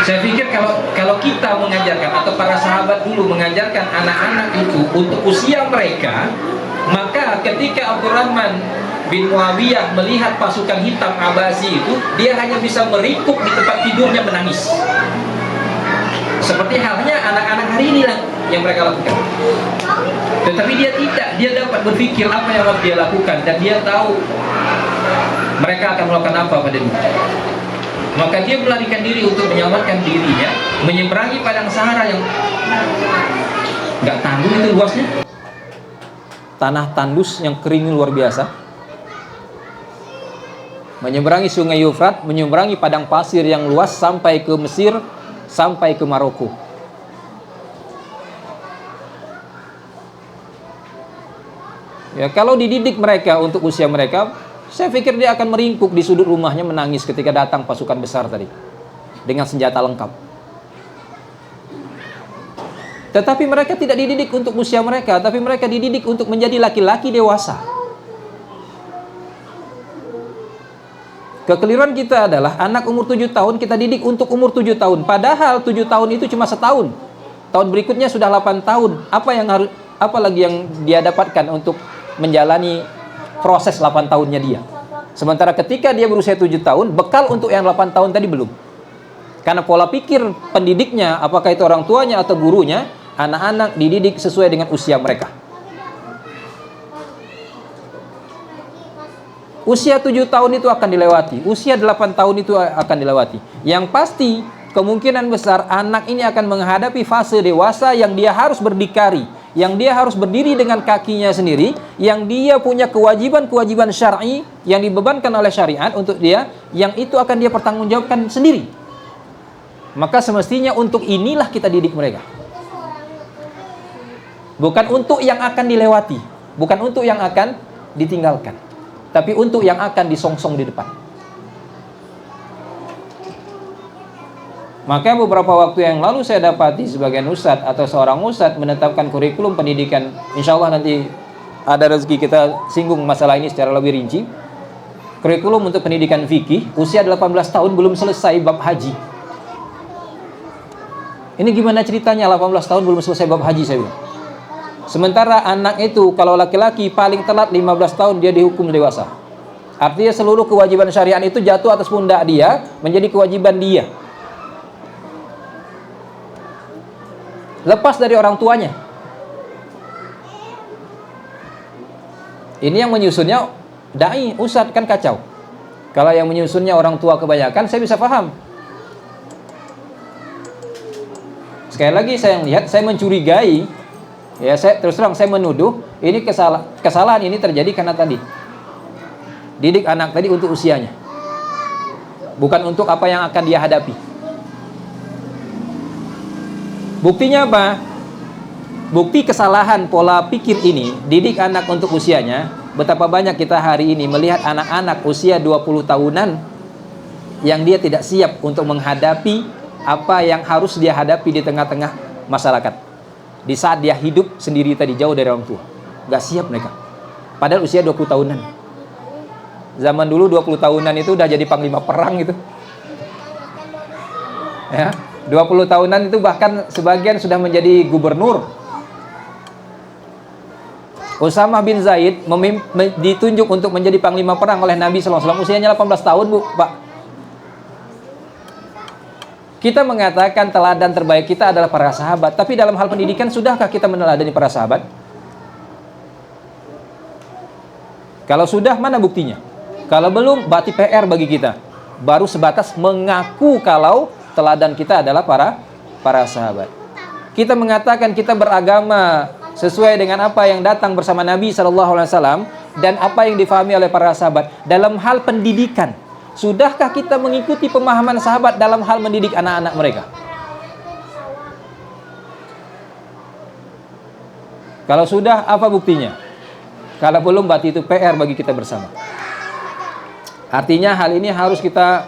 Saya pikir kalau kita mengajarkan atau para sahabat dulu mengajarkan anak-anak itu untuk usia mereka, maka ketika Abdurrahman bin Muawiyah melihat pasukan hitam Abbasi itu, dia hanya bisa meringkuk di tempat tidurnya menangis. Seperti halnya anak-anak hari ini lah yang mereka lakukan. Tetapi dia tidak, dia dapat berpikir apa yang harus dia lakukan, dan dia tahu mereka akan melakukan apa pada dunia. Maka dia melarikan diri untuk menyelamatkan dirinya, menyeberangi padang Sahara yang nggak tanggung itu luasnya, tanah tandus yang kering luar biasa, menyeberangi sungai Yufrat, menyeberangi padang pasir yang luas sampai ke Mesir, sampai ke Maroko. Ya, kalau dididik mereka untuk usia mereka, saya pikir dia akan meringkuk di sudut rumahnya menangis ketika datang pasukan besar tadi dengan senjata lengkap. Tetapi mereka tidak dididik untuk usia mereka, tapi mereka dididik untuk menjadi laki-laki dewasa. Kekeliruan kita adalah anak umur 7 tahun kita didik untuk umur 7 tahun, padahal 7 tahun itu cuma setahun. Tahun berikutnya sudah 8 tahun. Apa lagi yang dia dapatkan untuk menjalani proses 8 tahunnya dia? Sementara ketika dia berusia 7 tahun, bekal untuk yang 8 tahun tadi belum. Karena pola pikir pendidiknya, apakah itu orang tuanya atau gurunya, anak-anak dididik sesuai dengan usia mereka. Usia 7 tahun itu akan dilewati, usia 8 tahun itu akan dilewati. Yang pasti, kemungkinan besar anak ini akan menghadapi fase dewasa yang dia harus berdikari, yang dia harus berdiri dengan kakinya sendiri, yang dia punya kewajiban-kewajiban syar'i yang dibebankan oleh syariat untuk dia, yang itu akan dia pertanggungjawabkan sendiri. Maka semestinya untuk inilah kita didik mereka. Bukan untuk yang akan dilewati, bukan untuk yang akan ditinggalkan, tapi untuk yang akan disongsong di depan. Maka beberapa waktu yang lalu saya dapati sebagian ustadz atau seorang ustadz menetapkan kurikulum pendidikan. Insya Allah nanti ada rezeki kita singgung masalah ini secara lebih rinci. Kurikulum untuk pendidikan fikih, usia 18 tahun belum selesai bab haji. Ini gimana ceritanya 18 tahun belum selesai bab haji, saya bilang. Sementara anak itu kalau laki-laki paling telat 15 tahun dia dihukum dewasa. Artinya seluruh kewajiban syariat itu jatuh atas pundak dia, menjadi kewajiban dia, lepas dari orang tuanya. Ini yang menyusunnya dai, ustadz, kan kacau. Kalau yang menyusunnya orang tua kebanyakan, saya bisa paham. Sekali lagi saya melihat, saya mencurigai, ya saya terus terang saya menuduh ini kesalahan ini terjadi karena tadi didik anak tadi untuk usianya, bukan untuk apa yang akan dia hadapi. Buktinya apa? Bukti kesalahan pola pikir ini, didik anak untuk usianya. Betapa banyak kita hari ini melihat anak-anak usia 20 tahunan yang dia tidak siap untuk menghadapi apa yang harus dia hadapi di tengah-tengah masyarakat. Di saat dia hidup sendiri tadi, jauh dari orang tua. Gak siap mereka. Padahal usia 20 tahunan. Zaman dulu 20 tahunan itu udah jadi panglima perang gitu. Ya, 20 tahunan itu bahkan sebagian sudah menjadi gubernur. Usamah bin Zaid ditunjuk untuk menjadi panglima perang oleh Nabi SAW, usianya 18 tahun, Bu, Pak. Kita mengatakan teladan terbaik kita adalah para sahabat, tapi dalam hal pendidikan sudahkah kita meneladani para sahabat? Kalau sudah, mana buktinya? Kalau belum, berarti PR bagi kita. Baru sebatas mengaku kalau teladan kita adalah para sahabat. Kita mengatakan kita beragama sesuai dengan apa yang datang bersama Nabi SAW dan apa yang difahami oleh para sahabat. Dalam hal pendidikan, sudahkah kita mengikuti pemahaman sahabat dalam hal mendidik anak-anak mereka? Kalau sudah, apa buktinya? Kalau belum, berarti itu PR bagi kita bersama. Artinya hal ini harus kita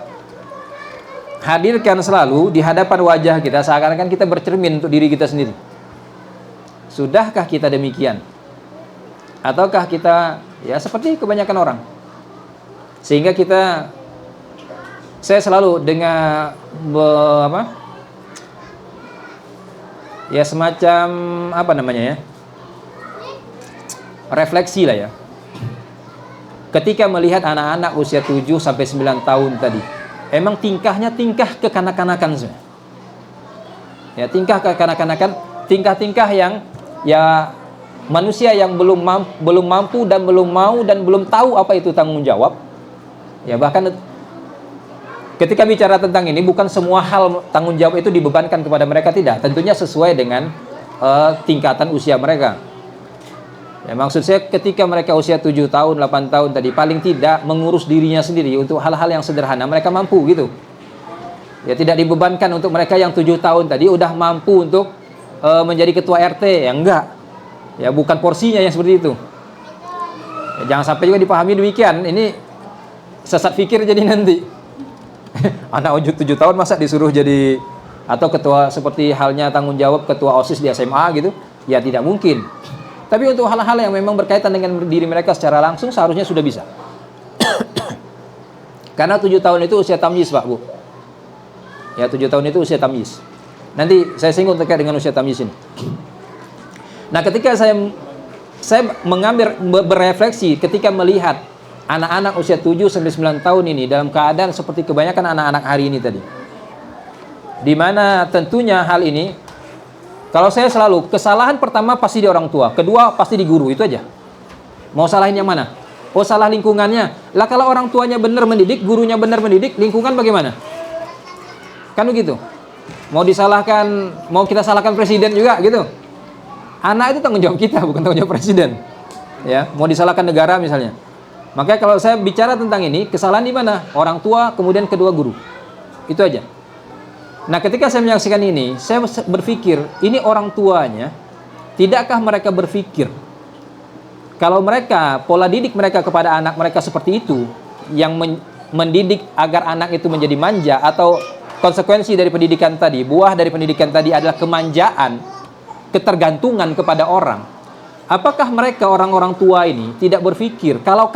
hadirkan selalu di hadapan wajah kita, seakan-akan kita bercermin untuk diri kita sendiri. Sudahkah kita demikian? Ataukah kita ya seperti kebanyakan orang? Sehingga saya selalu dengan ya semacam apa namanya ya, refleksi lah ya, ketika melihat anak-anak usia 7 sampai 9 tahun tadi, emang tingkahnya tingkah kekanak-kanakan semua. Ya, tingkah kekanak-kanakan, tingkah-tingkah yang ya manusia yang belum mampu dan belum mau dan belum tahu apa itu tanggung jawab. Ya, bahkan ketika bicara tentang ini, bukan semua hal tanggung jawab itu dibebankan kepada mereka, tidak. Tentunya sesuai dengan tingkatan usia mereka. Ya, maksud saya ketika mereka usia 7 tahun, 8 tahun tadi, paling tidak mengurus dirinya sendiri untuk hal-hal yang sederhana, mereka mampu gitu. Ya, tidak dibebankan untuk mereka yang 7 tahun tadi udah mampu untuk menjadi ketua RT, ya enggak. Ya, bukan porsinya yang seperti itu. Ya, jangan sampai juga dipahami demikian, ini sesat pikir jadi nanti. Anak 7 tahun masa disuruh jadi atau ketua, seperti halnya tanggung jawab ketua OSIS di SMA gitu, ya tidak mungkin. Tapi untuk hal-hal yang memang berkaitan dengan diri mereka secara langsung seharusnya sudah bisa. Karena 7 tahun itu usia tamyiz, Pak, Bu. Ya, 7 tahun itu usia tamyiz. Nanti saya singgung terkait dengan usia tamyiz ini. Nah, ketika saya mengambil berefleksi ketika melihat anak-anak usia 7 sampai 9 tahun ini dalam keadaan seperti kebanyakan anak-anak hari ini tadi. Di mana tentunya hal ini, kalau saya selalu, kesalahan pertama pasti di orang tua, kedua pasti di guru, itu aja. Mau salahin yang mana? Oh, salah lingkungannya. Lah kalau orang tuanya benar mendidik, gurunya benar mendidik, lingkungan bagaimana? Kan begitu. Mau kita salahkan presiden juga gitu. Anak itu tanggung jawab kita, bukan tanggung jawab presiden. Ya, mau disalahkan negara misalnya. Makanya kalau saya bicara tentang ini, kesalahan di mana? Orang tua, kemudian kedua guru. Itu aja. Nah, ketika saya menyaksikan ini, saya berpikir, ini orang tuanya, tidakkah mereka berpikir kalau mereka, pola didik mereka kepada anak mereka seperti itu, yang mendidik agar anak itu menjadi manja, atau konsekuensi dari pendidikan tadi, buah dari pendidikan tadi adalah kemanjaan, ketergantungan kepada orang. Apakah mereka orang-orang tua ini tidak berpikir kalau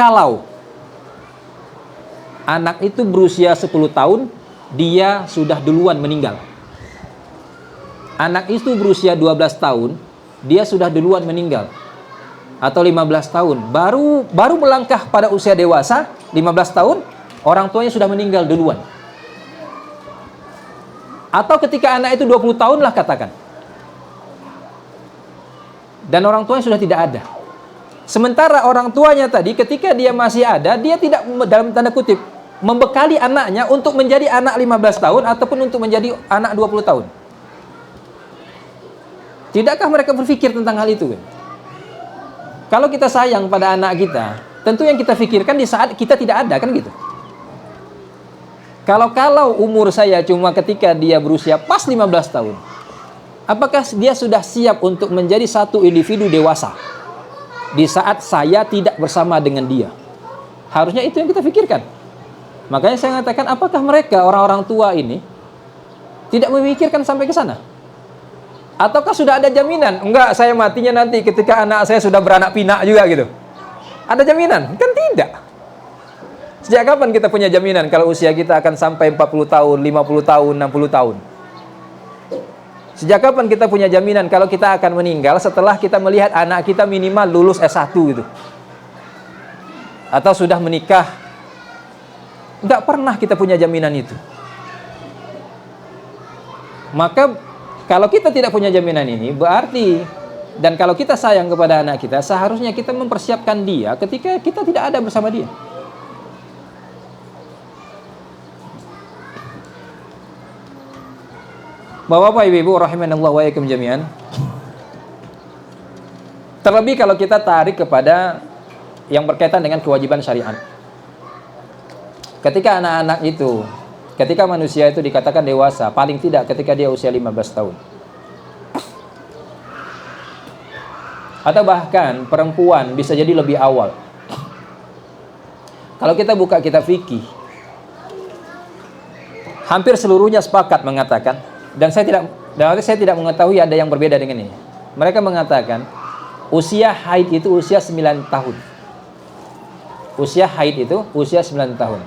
anak itu berusia 10 tahun, dia sudah duluan meninggal. Anak itu berusia 12 tahun, dia sudah duluan meninggal. Atau 15 tahun, baru melangkah pada usia dewasa, 15 tahun, orang tuanya sudah meninggal duluan. Atau ketika anak itu 20 tahun lah katakan, dan orang tuanya sudah tidak ada. Sementara orang tuanya tadi ketika dia masih ada, dia tidak, dalam tanda kutip, membekali anaknya untuk menjadi anak 15 tahun ataupun untuk menjadi anak 20 tahun. Tidakkah mereka berpikir tentang hal itu? Kalau kita sayang pada anak kita, tentu yang kita pikirkan di saat kita tidak ada, kan gitu. Kalau umur saya cuma ketika dia berusia pas 15 tahun, apakah dia sudah siap untuk menjadi satu individu dewasa di saat saya tidak bersama dengan dia? Harusnya itu yang kita pikirkan. Makanya saya mengatakan, apakah mereka orang-orang tua ini tidak memikirkan sampai ke sana? Ataukah sudah ada jaminan? Enggak, saya matinya nanti ketika anak saya sudah beranak pinak juga gitu. Ada jaminan? Kan tidak. Sejak kapan kita punya jaminan kalau usia kita akan sampai 40 tahun, 50 tahun, 60 tahun? Sejak kapan kita punya jaminan kalau kita akan meninggal setelah kita melihat anak kita minimal lulus S1 gitu? Atau sudah menikah? Nggak pernah kita punya jaminan itu. Maka kalau kita tidak punya jaminan ini, berarti, dan kalau kita sayang kepada anak kita, seharusnya kita mempersiapkan dia ketika kita tidak ada bersama dia. Bapak-bapak, ibu-ibu, rahimanallah wa iyyakum jami'an. Terlebih kalau kita tarik kepada yang berkaitan dengan kewajiban syariat. Ketika anak-anak itu, ketika manusia itu dikatakan dewasa, paling tidak ketika dia usia 15 tahun. Atau bahkan perempuan bisa jadi lebih awal. Kalau kita buka kitab fikih, hampir seluruhnya sepakat mengatakan, dan saya tidak mengetahui ada yang berbeda dengan ini. Mereka mengatakan usia haid itu usia 9 tahun. Usia haid itu usia 9 tahun.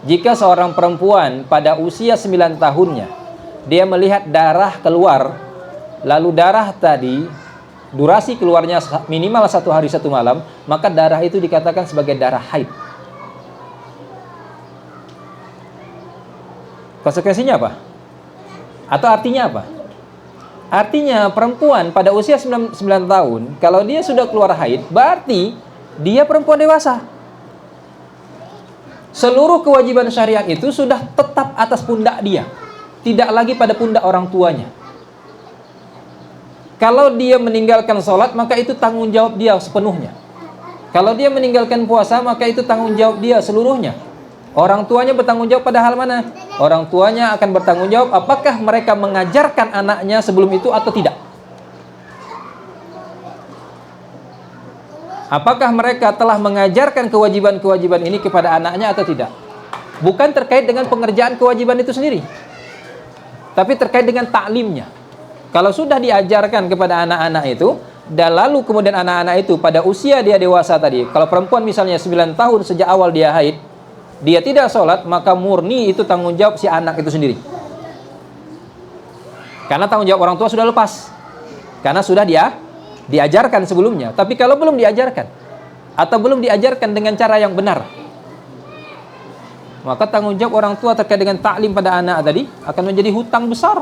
Jika seorang perempuan pada usia 9 tahunnya dia melihat darah keluar, lalu darah tadi durasi keluarnya minimal 1 hari 1 malam, maka darah itu dikatakan sebagai darah haid. Konsekuensinya apa? Atau artinya apa? Artinya perempuan pada usia 9 tahun, kalau dia sudah keluar haid, berarti dia perempuan dewasa. Seluruh kewajiban syariat itu sudah tetap atas pundak dia, tidak lagi pada pundak orang tuanya. Kalau dia meninggalkan sholat, maka itu tanggung jawab dia sepenuhnya. Kalau dia meninggalkan puasa, maka itu tanggung jawab dia seluruhnya. Orang tuanya bertanggung jawab pada hal mana? Orang tuanya akan bertanggung jawab apakah mereka mengajarkan anaknya sebelum itu atau tidak. Apakah mereka telah mengajarkan kewajiban-kewajiban ini kepada anaknya atau tidak. Bukan terkait dengan pengerjaan kewajiban itu sendiri, tapi terkait dengan taklimnya. Kalau sudah diajarkan kepada anak-anak itu, dan lalu kemudian anak-anak itu pada usia dia dewasa tadi, kalau perempuan misalnya 9 tahun sejak awal dia haid, dia tidak sholat, maka murni itu tanggung jawab si anak itu sendiri. Karena tanggung jawab orang tua sudah lepas, karena sudah diajarkan sebelumnya. Tapi kalau belum diajarkan, atau belum diajarkan dengan cara yang benar, maka tanggung jawab orang tua terkait dengan taklim pada anak tadi akan menjadi hutang besar.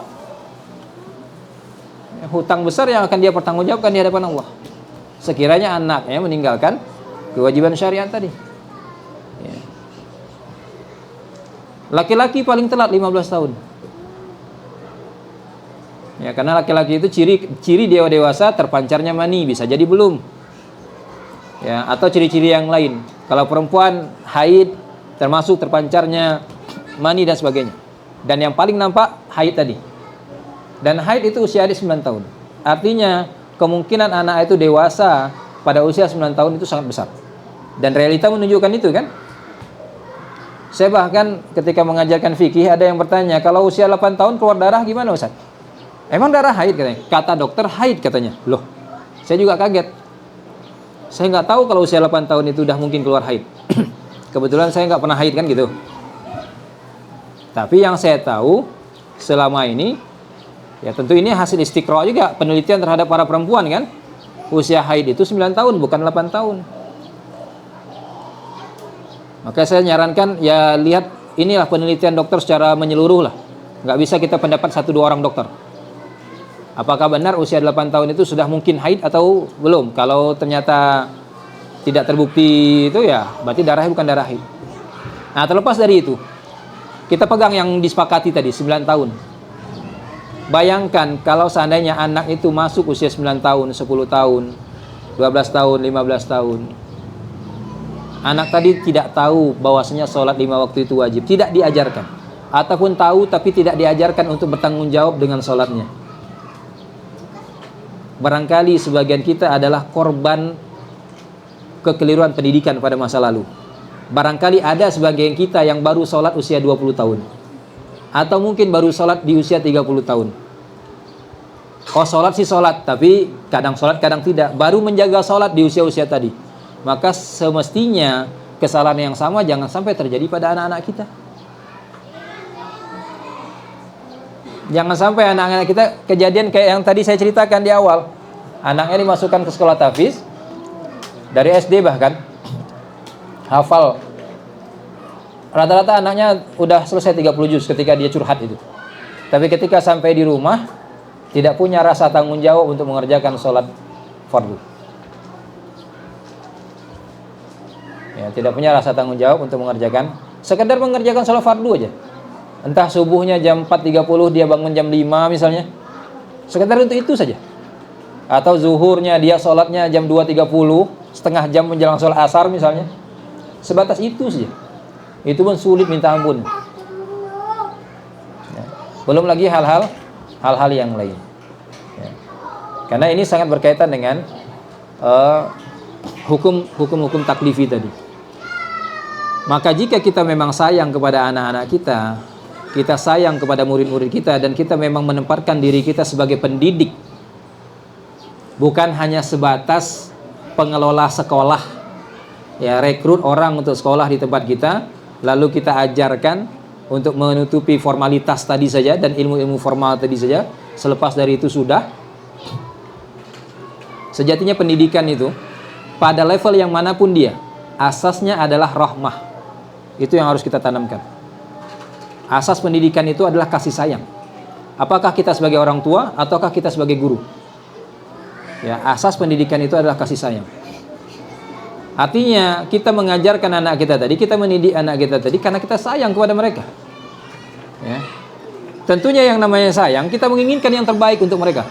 Hutang besar yang akan dia pertanggungjawabkan di hadapan Allah, sekiranya anaknya meninggalkan kewajiban syariat tadi. Laki-laki paling telat 15 tahun. Ya, karena laki-laki itu ciri dia dewasa terpancarnya mani, bisa jadi belum. Ya, atau ciri-ciri yang lain. Kalau perempuan haid termasuk terpancarnya mani dan sebagainya. Dan yang paling nampak haid tadi. Dan haid itu usia 9 tahun. Artinya kemungkinan anak itu dewasa pada usia 9 tahun itu sangat besar. Dan realita menunjukkan itu kan. Saya bahkan ketika mengajarkan fikih ada yang bertanya, kalau usia 8 tahun keluar darah gimana Ustaz? Emang darah haid katanya? Kata dokter haid katanya. Loh, saya juga kaget. Saya nggak tahu kalau usia 8 tahun itu udah mungkin keluar haid. Kebetulan saya nggak pernah haid kan gitu. Tapi yang saya tahu selama ini, ya tentu ini hasil istiqra juga, penelitian terhadap para perempuan kan. Usia haid itu 9 tahun, bukan 8 tahun. Maka saya nyarankan ya lihat inilah penelitian dokter secara menyeluruh lah. Nggak bisa kita pendapat 1-2 orang dokter. Apakah benar usia 8 tahun itu sudah mungkin haid atau belum? Kalau ternyata tidak terbukti itu ya berarti darahnya bukan darah haid. Nah, terlepas dari itu, kita pegang yang disepakati tadi 9 tahun. Bayangkan kalau seandainya anak itu masuk usia 9 tahun, 10 tahun, 12 tahun, 15 tahun. Anak tadi tidak tahu bahwasanya sholat 5 waktu itu wajib, tidak diajarkan. Ataupun tahu tapi tidak diajarkan untuk bertanggung jawab dengan sholatnya. Barangkali sebagian kita adalah korban kekeliruan pendidikan pada masa lalu. Barangkali ada sebagian kita yang baru sholat usia 20 tahun. Atau mungkin baru sholat di usia 30 tahun. Oh sholat sih sholat, tapi kadang sholat kadang tidak. Baru menjaga sholat di usia-usia tadi. Maka semestinya kesalahan yang sama jangan sampai terjadi pada anak-anak kita. Jangan sampai anak-anak kita kejadian kayak yang tadi saya ceritakan di awal. Anaknya dimasukkan ke sekolah tahfiz dari SD, bahkan hafal. Rata-rata anaknya udah selesai 30 juz ketika dia curhat itu. Tapi ketika sampai di rumah tidak punya rasa tanggung jawab untuk mengerjakan sholat fardu. Ya, tidak punya rasa tanggung jawab untuk mengerjakan, sekedar mengerjakan sholat fardu aja. Entah subuhnya jam 4.30 dia bangun jam 5 misalnya. Sekedar untuk itu saja. Atau zuhurnya dia sholatnya jam 2.30, setengah jam menjelang sholat asar misalnya. Sebatas itu saja. Itu pun sulit minta ampun. Ya. Belum lagi hal-hal yang lain. Ya. Karena ini sangat berkaitan dengan hukum taklifi tadi. Maka jika kita memang sayang kepada anak-anak kita sayang kepada murid-murid kita, dan kita memang menempatkan diri kita sebagai pendidik, bukan hanya sebatas pengelola sekolah, ya, rekrut orang untuk sekolah di tempat kita, lalu kita ajarkan untuk menutupi formalitas tadi saja dan ilmu-ilmu formal tadi saja, selepas dari itu sudah. Sejatinya pendidikan itu pada level yang manapun dia, asasnya adalah rahmah. Itu yang harus kita tanamkan. Asas pendidikan itu adalah kasih sayang. Apakah kita sebagai orang tua ataukah kita sebagai guru? Ya, asas pendidikan itu adalah kasih sayang. Artinya kita mengajarkan anak kita tadi, kita mendidik anak kita tadi karena kita sayang kepada mereka. Ya. Tentunya yang namanya sayang, kita menginginkan yang terbaik untuk mereka.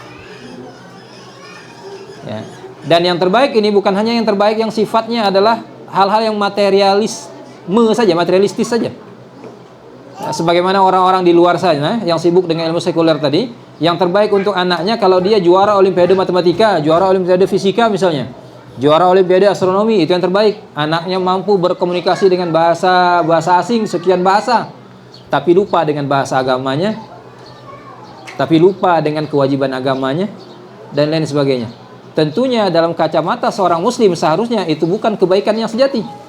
Ya. Dan yang terbaik ini bukan hanya yang terbaik yang sifatnya adalah hal-hal yang materialistis saja. Sebagaimana orang-orang di luar sana yang sibuk dengan ilmu sekuler tadi, yang terbaik untuk anaknya kalau dia juara olimpiade matematika, juara olimpiade fisika misalnya, juara olimpiade astronomi, itu yang terbaik. Anaknya mampu berkomunikasi dengan bahasa asing sekian bahasa, tapi lupa dengan bahasa agamanya, tapi lupa dengan kewajiban agamanya, dan lain sebagainya. Tentunya dalam kacamata seorang muslim seharusnya itu bukan kebaikan yang sejati.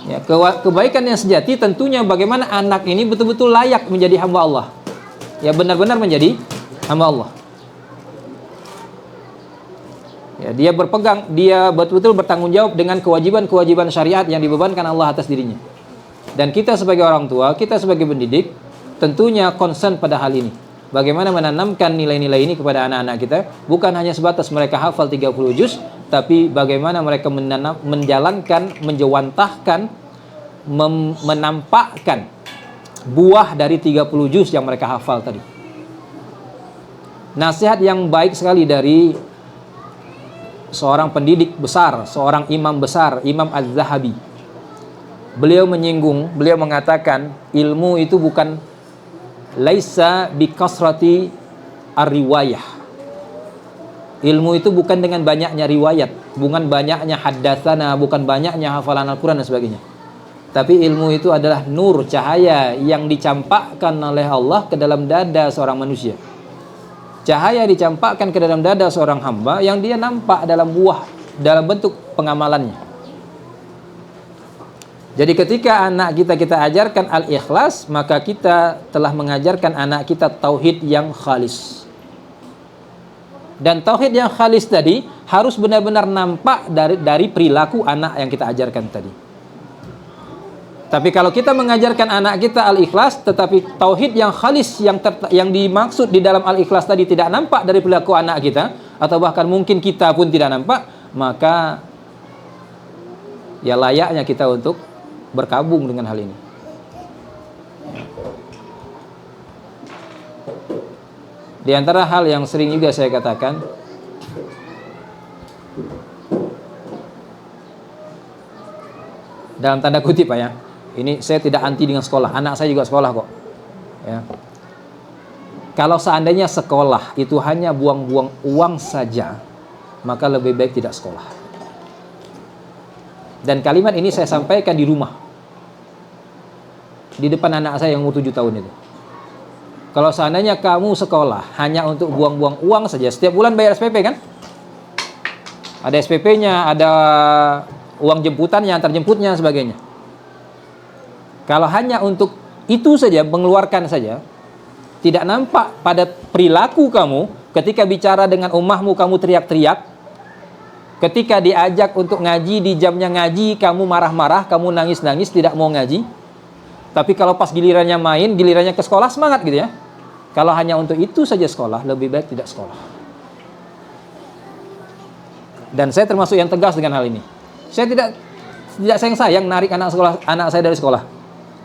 Ya, kebaikan yang sejati tentunya bagaimana anak ini betul-betul layak menjadi hamba Allah. Ya, benar-benar menjadi hamba Allah. Ya, dia betul-betul bertanggung jawab dengan kewajiban-kewajiban syariat yang dibebankan Allah atas dirinya. Dan kita sebagai orang tua, kita sebagai pendidik, tentunya concern pada hal ini. Bagaimana menanamkan nilai-nilai ini kepada anak-anak kita, bukan hanya sebatas mereka hafal 30 juz, tapi bagaimana mereka menjalankan, menjawantahkan, menampakkan buah dari 30 juz yang mereka hafal tadi. Nasihat yang baik sekali dari seorang pendidik besar, seorang imam besar, Imam Az-Zahabi. Beliau mengatakan, ilmu itu bukan laisa bikasrati ar-riwayah. Ilmu itu bukan dengan banyaknya riwayat, bukan banyaknya haddatsana, bukan banyaknya hafalan Al-Quran dan sebagainya. Tapi ilmu itu adalah nur, cahaya yang dicampakkan oleh Allah ke dalam dada seorang manusia. Cahaya dicampakkan ke dalam dada seorang hamba yang dia nampak dalam buah, dalam bentuk pengamalannya. Jadi ketika anak kita ajarkan al-ikhlas, maka kita telah mengajarkan anak kita tauhid yang khalis. Dan tauhid yang khalis tadi harus benar-benar nampak dari perilaku anak yang kita ajarkan tadi. Tapi kalau kita mengajarkan anak kita al-ikhlas, tetapi tauhid yang khalis yang dimaksud di dalam al-ikhlas tadi tidak nampak dari perilaku anak kita, atau bahkan mungkin kita pun tidak nampak, maka ya layaknya kita untuk berkabung dengan hal ini. Di antara hal yang sering juga saya katakan, dalam tanda kutip Pak ya, ini saya tidak anti dengan sekolah, anak saya juga sekolah kok ya. Kalau seandainya sekolah itu hanya buang-buang uang saja, maka lebih baik tidak sekolah. Dan kalimat ini saya sampaikan di rumah, di depan anak saya yang umur 7 tahun itu. Kalau seandainya kamu sekolah hanya untuk buang-buang uang saja, setiap bulan bayar SPP kan? Ada SPP-nya, ada uang jemputannya, antar jemputnya, sebagainya. Kalau hanya untuk itu saja, mengeluarkan saja, tidak nampak pada perilaku kamu ketika bicara dengan ummahmu kamu teriak-teriak, ketika diajak untuk ngaji di jamnya ngaji kamu marah-marah, kamu nangis-nangis tidak mau ngaji. Tapi kalau pas gilirannya main, gilirannya ke sekolah semangat gitu ya. Kalau hanya untuk itu saja sekolah, lebih baik tidak sekolah. Dan saya termasuk yang tegas dengan hal ini. Saya tidak sayang narik anak saya dari sekolah.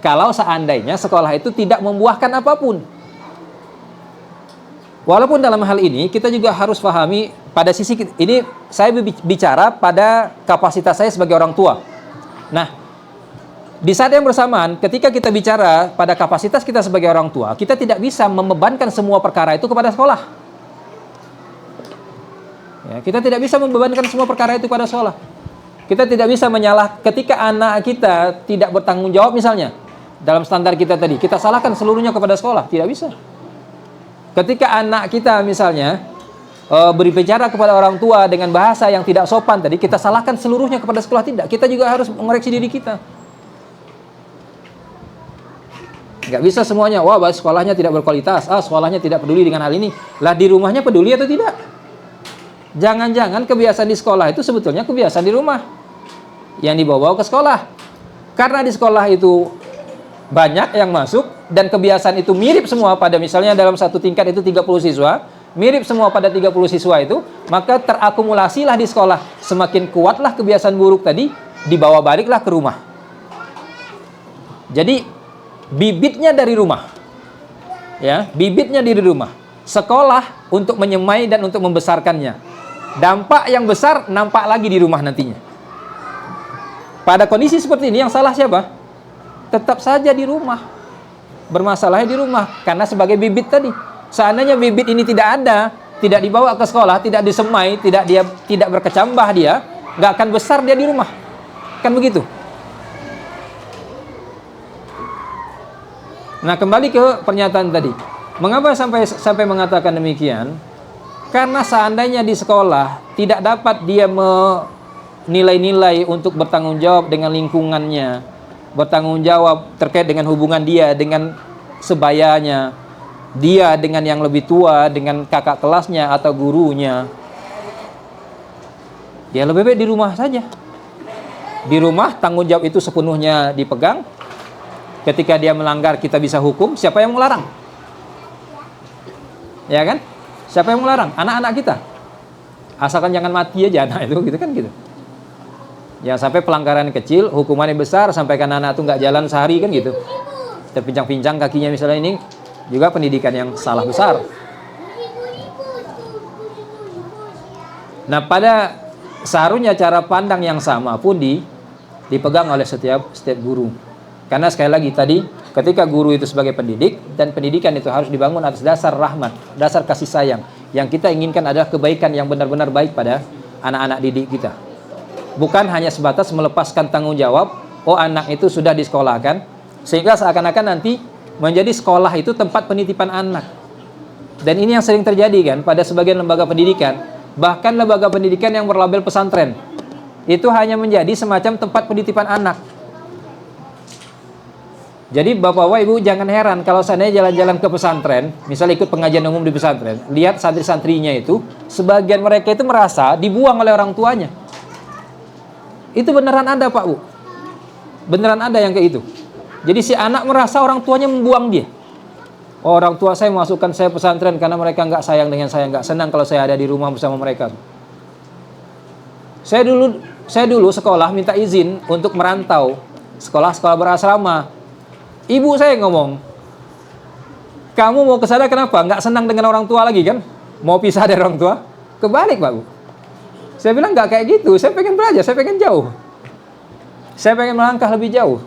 Kalau seandainya sekolah itu tidak membuahkan apapun. Walaupun dalam hal ini kita juga harus pahami pada sisi ini saya bicara pada kapasitas saya sebagai orang tua. Nah, di saat yang bersamaan ketika kita bicara pada kapasitas kita sebagai orang tua, kita tidak bisa membebankan semua perkara itu kepada sekolah. Ya, kita tidak bisa membebankan semua perkara itu pada sekolah. Kita tidak bisa ketika anak kita tidak bertanggung jawab misalnya, dalam standar kita tadi, kita salahkan seluruhnya kepada sekolah, tidak bisa. Ketika anak kita misalnya berbicara kepada orang tua dengan bahasa yang tidak sopan tadi, kita salahkan seluruhnya kepada sekolah, tidak. Kita juga harus mengoreksi diri kita. Nggak bisa semuanya, wah sekolahnya tidak berkualitas, sekolahnya tidak peduli dengan hal ini. Lah di rumahnya peduli atau tidak? Jangan-jangan kebiasaan di sekolah itu sebetulnya kebiasaan di rumah yang dibawa ke sekolah. Karena di sekolah itu banyak yang masuk dan kebiasaan itu mirip semua pada misalnya dalam satu tingkat itu 30 siswa, mirip semua pada 30 siswa itu, maka terakumulasilah di sekolah. Semakin kuatlah kebiasaan buruk tadi, dibawa baliklah ke rumah. Jadi bibitnya dari rumah. Ya, bibitnya dari rumah. Sekolah untuk menyemai dan untuk membesarkannya. Dampak yang besar nampak lagi di rumah nantinya. Pada kondisi seperti ini yang salah siapa? Tetap saja di rumah. Bermasalahnya di rumah karena sebagai bibit tadi. Seandainya bibit ini tidak ada, tidak dibawa ke sekolah, tidak disemai, tidak berkecambah dia, nggak akan besar dia di rumah. Kan begitu. Nah, kembali ke pernyataan tadi. Mengapa sampai mengatakan demikian? Karena seandainya di sekolah tidak dapat dia nilai-nilai untuk bertanggung jawab dengan lingkungannya, bertanggung jawab terkait dengan hubungan dia dengan sebayanya, dia dengan yang lebih tua, dengan kakak kelasnya atau gurunya, dia lebih baik di rumah saja. Di rumah tanggung jawab itu sepenuhnya dipegang. Ketika dia melanggar kita bisa hukum. Siapa yang melarang? Ya kan? Siapa yang melarang? Anak-anak kita. Asalkan jangan mati aja anak itu, gitu kan gitu. Jangan sampai pelanggaran kecil, hukumannya besar, sampai kan anak itu nggak jalan sehari kan gitu. Terpincang-pincang kakinya misalnya, ini juga pendidikan yang salah besar. Nah, pada seharusnya cara pandang yang sama pun dipegang oleh setiap guru. Karena sekali lagi tadi, ketika guru itu sebagai pendidik, dan pendidikan itu harus dibangun atas dasar rahmat, dasar kasih sayang. Yang kita inginkan adalah kebaikan yang benar-benar baik pada anak-anak didik kita. Bukan hanya sebatas melepaskan tanggung jawab, anak itu sudah disekolahkan, sehingga seakan-akan nanti menjadi sekolah itu tempat penitipan anak. Dan ini yang sering terjadi kan pada sebagian lembaga pendidikan, bahkan lembaga pendidikan yang berlabel pesantren, itu hanya menjadi semacam tempat penitipan anak. Jadi bapak-bapak ibu jangan heran kalau seandainya jalan-jalan ke pesantren, misal ikut pengajian umum di pesantren, lihat santri-santrinya itu, sebagian mereka itu merasa dibuang oleh orang tuanya. Itu beneran ada Pak Bu, beneran ada yang kayak itu. Jadi si anak merasa orang tuanya membuang dia. Orang tua saya masukkan saya pesantren karena mereka nggak sayang dengan saya, nggak senang kalau saya ada di rumah bersama mereka. Saya dulu sekolah minta izin untuk merantau, sekolah berasrama. Ibu saya ngomong, kamu mau ke sana kenapa? Nggak senang dengan orang tua lagi kan? Mau pisah dari orang tua? Kebalik Pak Bu. Saya bilang nggak kayak gitu, saya pengen belajar, saya pengen jauh. Saya pengen melangkah lebih jauh.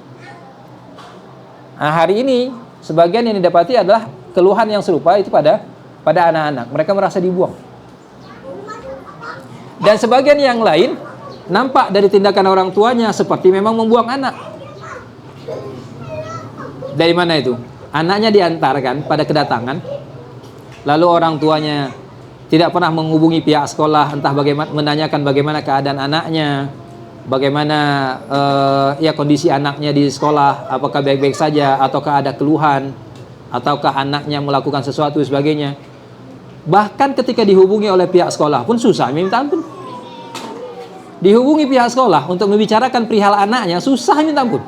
Nah, hari ini sebagian yang didapati adalah keluhan yang serupa itu pada anak-anak. Mereka merasa dibuang. Dan sebagian yang lain nampak dari tindakan orang tuanya seperti memang membuang anak. Dari mana itu? Anaknya diantarkan pada kedatangan, lalu orang tuanya tidak pernah menghubungi pihak sekolah, entah bagaimana, menanyakan bagaimana keadaan anaknya, bagaimana ya kondisi anaknya di sekolah, apakah baik-baik saja, ataukah ada keluhan, ataukah anaknya melakukan sesuatu sebagainya. Bahkan ketika dihubungi oleh pihak sekolah pun susah minta ampun. Dihubungi pihak sekolah untuk membicarakan perihal anaknya susah minta ampun.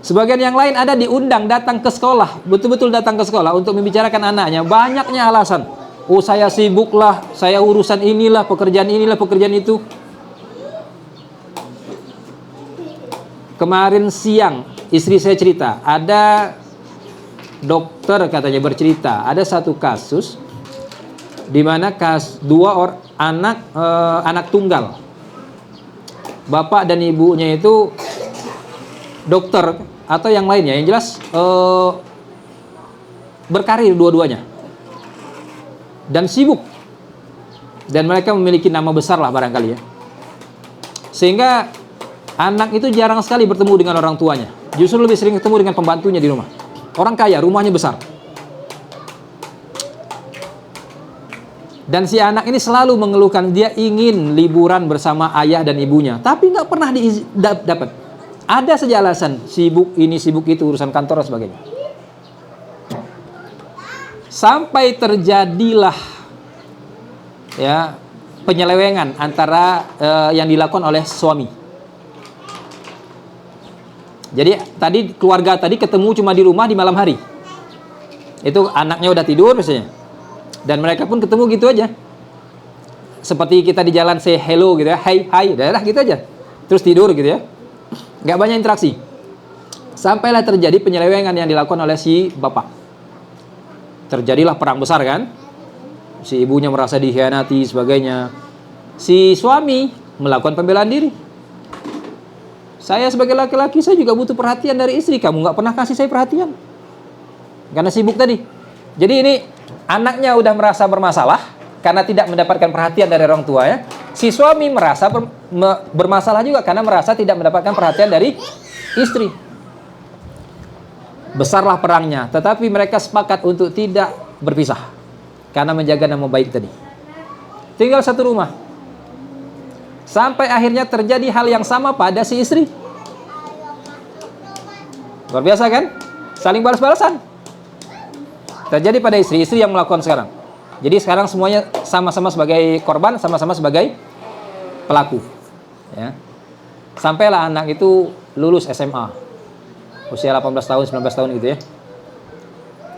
Sebagian yang lain ada diundang datang ke sekolah, betul-betul datang ke sekolah untuk membicarakan anaknya, banyaknya alasan. Oh, saya sibuk lah, saya urusan inilah, pekerjaan itu. Kemarin siang istri saya cerita, ada dokter katanya bercerita, ada satu kasus di mana anak tunggal, bapak dan ibunya itu dokter atau yang lainnya, yang jelas berkarir dua-duanya dan sibuk, dan mereka memiliki nama besar lah barangkali ya, sehingga anak itu jarang sekali bertemu dengan orang tuanya, justru lebih sering ketemu dengan pembantunya di rumah. Orang kaya, rumahnya besar, dan si anak ini selalu mengeluhkan dia ingin liburan bersama ayah dan ibunya, tapi nggak pernah dapat. Ada saja alasan, sibuk ini, sibuk itu, urusan kantor dan sebagainya. Sampai terjadilah ya penyelewengan antara yang dilakukan oleh suami. Jadi keluarga tadi ketemu cuma di rumah di malam hari. Itu anaknya udah tidur misalnya, dan mereka pun ketemu gitu aja. Seperti kita di jalan say hello gitu ya, hai, udah gitu aja. Terus tidur gitu ya. Nggak banyak interaksi. Sampailah terjadi penyelewengan yang dilakukan oleh si bapak. Terjadilah perang besar kan. Si ibunya merasa dikhianati sebagainya. Si suami melakukan pembelaan diri. Saya sebagai laki-laki, saya juga butuh perhatian dari istri. Kamu nggak pernah kasih saya perhatian. Karena sibuk tadi. Jadi ini anaknya udah merasa bermasalah karena tidak mendapatkan perhatian dari orang tua ya. Si suami merasa bermasalah juga karena merasa tidak mendapatkan perhatian dari istri. Besarlah perangnya, tetapi mereka sepakat untuk tidak berpisah karena menjaga nama baik tadi. Tinggal satu rumah. Sampai akhirnya terjadi hal yang sama pada si istri. Luar biasa kan? Saling balas-balasan. Terjadi pada istri yang melakukan sekarang. Jadi sekarang semuanya sama-sama sebagai korban, sama-sama sebagai pelaku. Ya. Sampailah anak itu lulus SMA. Usia 18 tahun, 19 tahun gitu ya.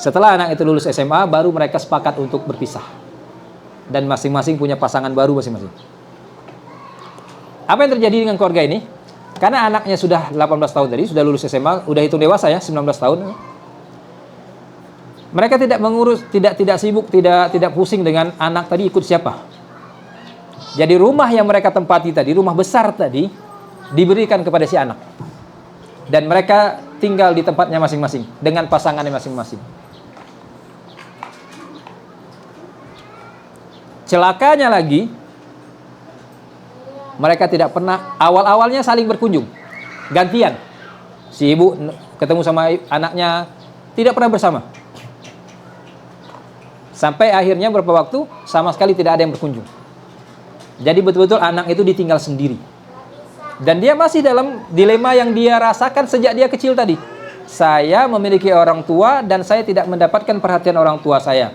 Setelah anak itu lulus SMA, baru mereka sepakat untuk berpisah. Dan masing-masing punya pasangan baru masing-masing. Apa yang terjadi dengan keluarga ini? Karena anaknya sudah 18 tahun tadi, sudah lulus SMA, udah hitung dewasa ya, 19 tahun. Mereka tidak mengurus, tidak sibuk, tidak pusing dengan anak tadi ikut siapa. Jadi rumah yang mereka tempati tadi, rumah besar tadi, diberikan kepada si anak. Dan mereka tinggal di tempatnya masing-masing, dengan pasangannya masing-masing. Celakanya lagi, mereka tidak pernah, awal-awalnya saling berkunjung, gantian. Si ibu ketemu sama anaknya, tidak pernah bersama. Sampai akhirnya beberapa waktu sama sekali tidak ada yang berkunjung. Jadi betul-betul anak itu ditinggal sendiri. Dan dia masih dalam dilema yang dia rasakan sejak dia kecil tadi. Saya memiliki orang tua dan saya tidak mendapatkan perhatian orang tua saya.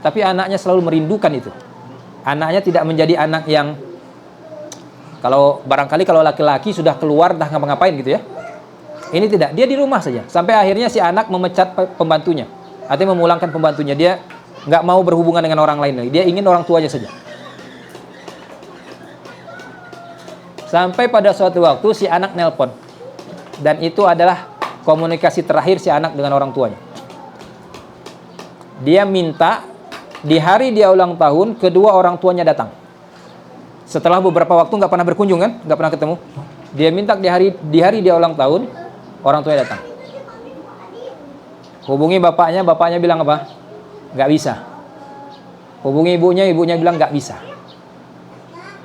Tapi anaknya selalu merindukan itu. Anaknya tidak menjadi anak yang, kalau barangkali kalau laki-laki sudah keluar dah ngapa-ngapain gitu ya. Ini tidak, dia di rumah saja. Sampai akhirnya si anak memecat pembantunya. Artinya memulangkan pembantunya. Dia nggak mau berhubungan dengan orang lain lagi. Dia ingin orang tuanya saja. Sampai pada suatu waktu si anak nelpon. Dan itu adalah komunikasi terakhir si anak dengan orang tuanya. Dia minta di hari dia ulang tahun, kedua orang tuanya datang. Setelah beberapa waktu nggak pernah berkunjung kan, nggak pernah ketemu. Dia minta di hari dia ulang tahun, orang tuanya datang. Hubungi bapaknya bilang apa? Nggak bisa. Hubungi ibunya bilang nggak bisa.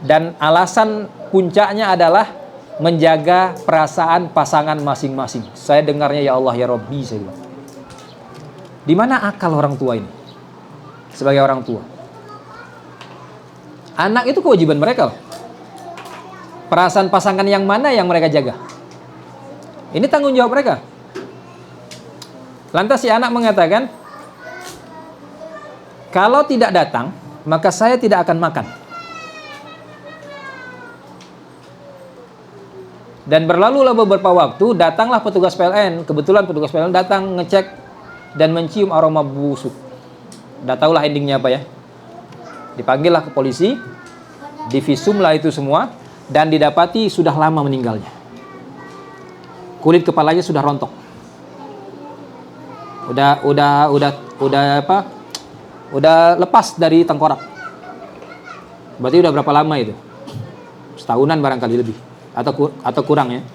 Dan alasan puncaknya adalah menjaga perasaan pasangan masing-masing. Saya dengarnya ya Allah ya Rabbi, saya bilang. Di mana akal orang tua ini? Sebagai orang tua. Anak itu kewajiban mereka loh. Perasaan pasangan yang mana yang mereka jaga? Ini tanggung jawab mereka. Lantas si anak mengatakan, kalau tidak datang, maka saya tidak akan makan. Dan berlalulah beberapa waktu, datanglah petugas PLN. Kebetulan petugas PLN datang ngecek dan mencium aroma busuk. Udah tahulah endingnya apa ya. Dipanggillah ke polisi, divisumlah itu semua, dan didapati sudah lama meninggalnya. Kulit kepalanya sudah rontok. Udah lepas dari tengkorak. Berarti udah berapa lama itu? Setahunan barangkali lebih atau kurang ya.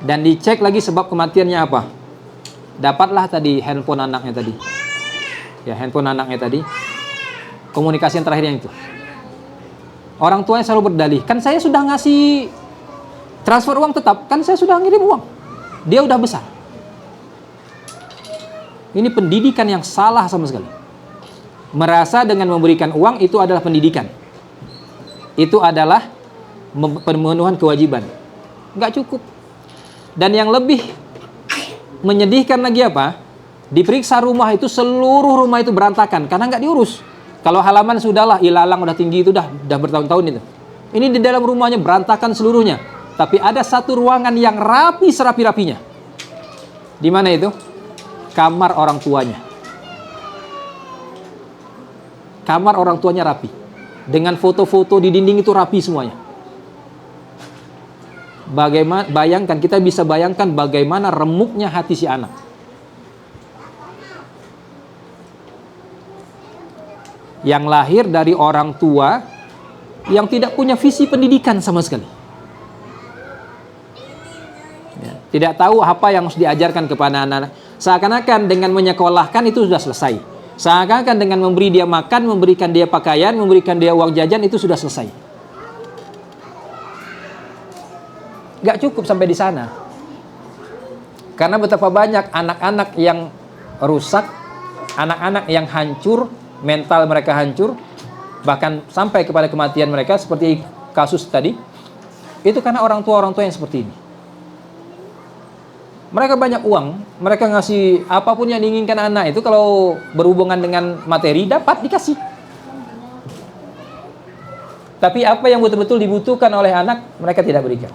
Dan dicek lagi sebab kematiannya apa. Dapatlah tadi handphone anaknya tadi. Ya, handphone anaknya tadi. Komunikasi yang terakhir yang itu. Orang tuanya selalu berdalih, kan saya sudah ngasih transfer uang tetap, kan saya sudah ngirim uang. Dia udah besar. Ini pendidikan yang salah sama sekali. Merasa dengan memberikan uang itu adalah pendidikan. Itu adalah pemenuhan kewajiban. Nggak cukup. Dan yang lebih menyedihkan lagi apa? Diperiksa rumah itu, seluruh rumah itu berantakan karena nggak diurus. Kalau halaman sudahlah, ilalang udah tinggi itu udah bertahun-tahun itu. Ini di dalam rumahnya berantakan seluruhnya. Tapi ada satu ruangan yang rapi serapi-rapinya. Di mana itu? Kamar orang tuanya. Kamar orang tuanya rapi. Dengan foto-foto di dinding itu rapi semuanya. Bayangkan, kita bisa bayangkan bagaimana remuknya hati si anak. Yang lahir dari orang tua yang tidak punya visi pendidikan sama sekali. Ya, tidak tahu apa yang harus diajarkan kepada anak-anak. Seakan-akan dengan menyekolahkan itu sudah selesai. Seakan-akan dengan memberi dia makan, memberikan dia pakaian, memberikan dia uang jajan itu sudah selesai. Gak cukup sampai di sana. Karena betapa banyak anak-anak yang rusak, anak-anak yang hancur, mental mereka hancur, bahkan sampai kepada kematian mereka seperti kasus tadi. Itu karena orang tua yang seperti ini. Mereka banyak uang, mereka ngasih apapun yang diinginkan anak itu, kalau berhubungan dengan materi dapat dikasih. Tapi apa yang betul-betul dibutuhkan oleh anak, mereka tidak berikan.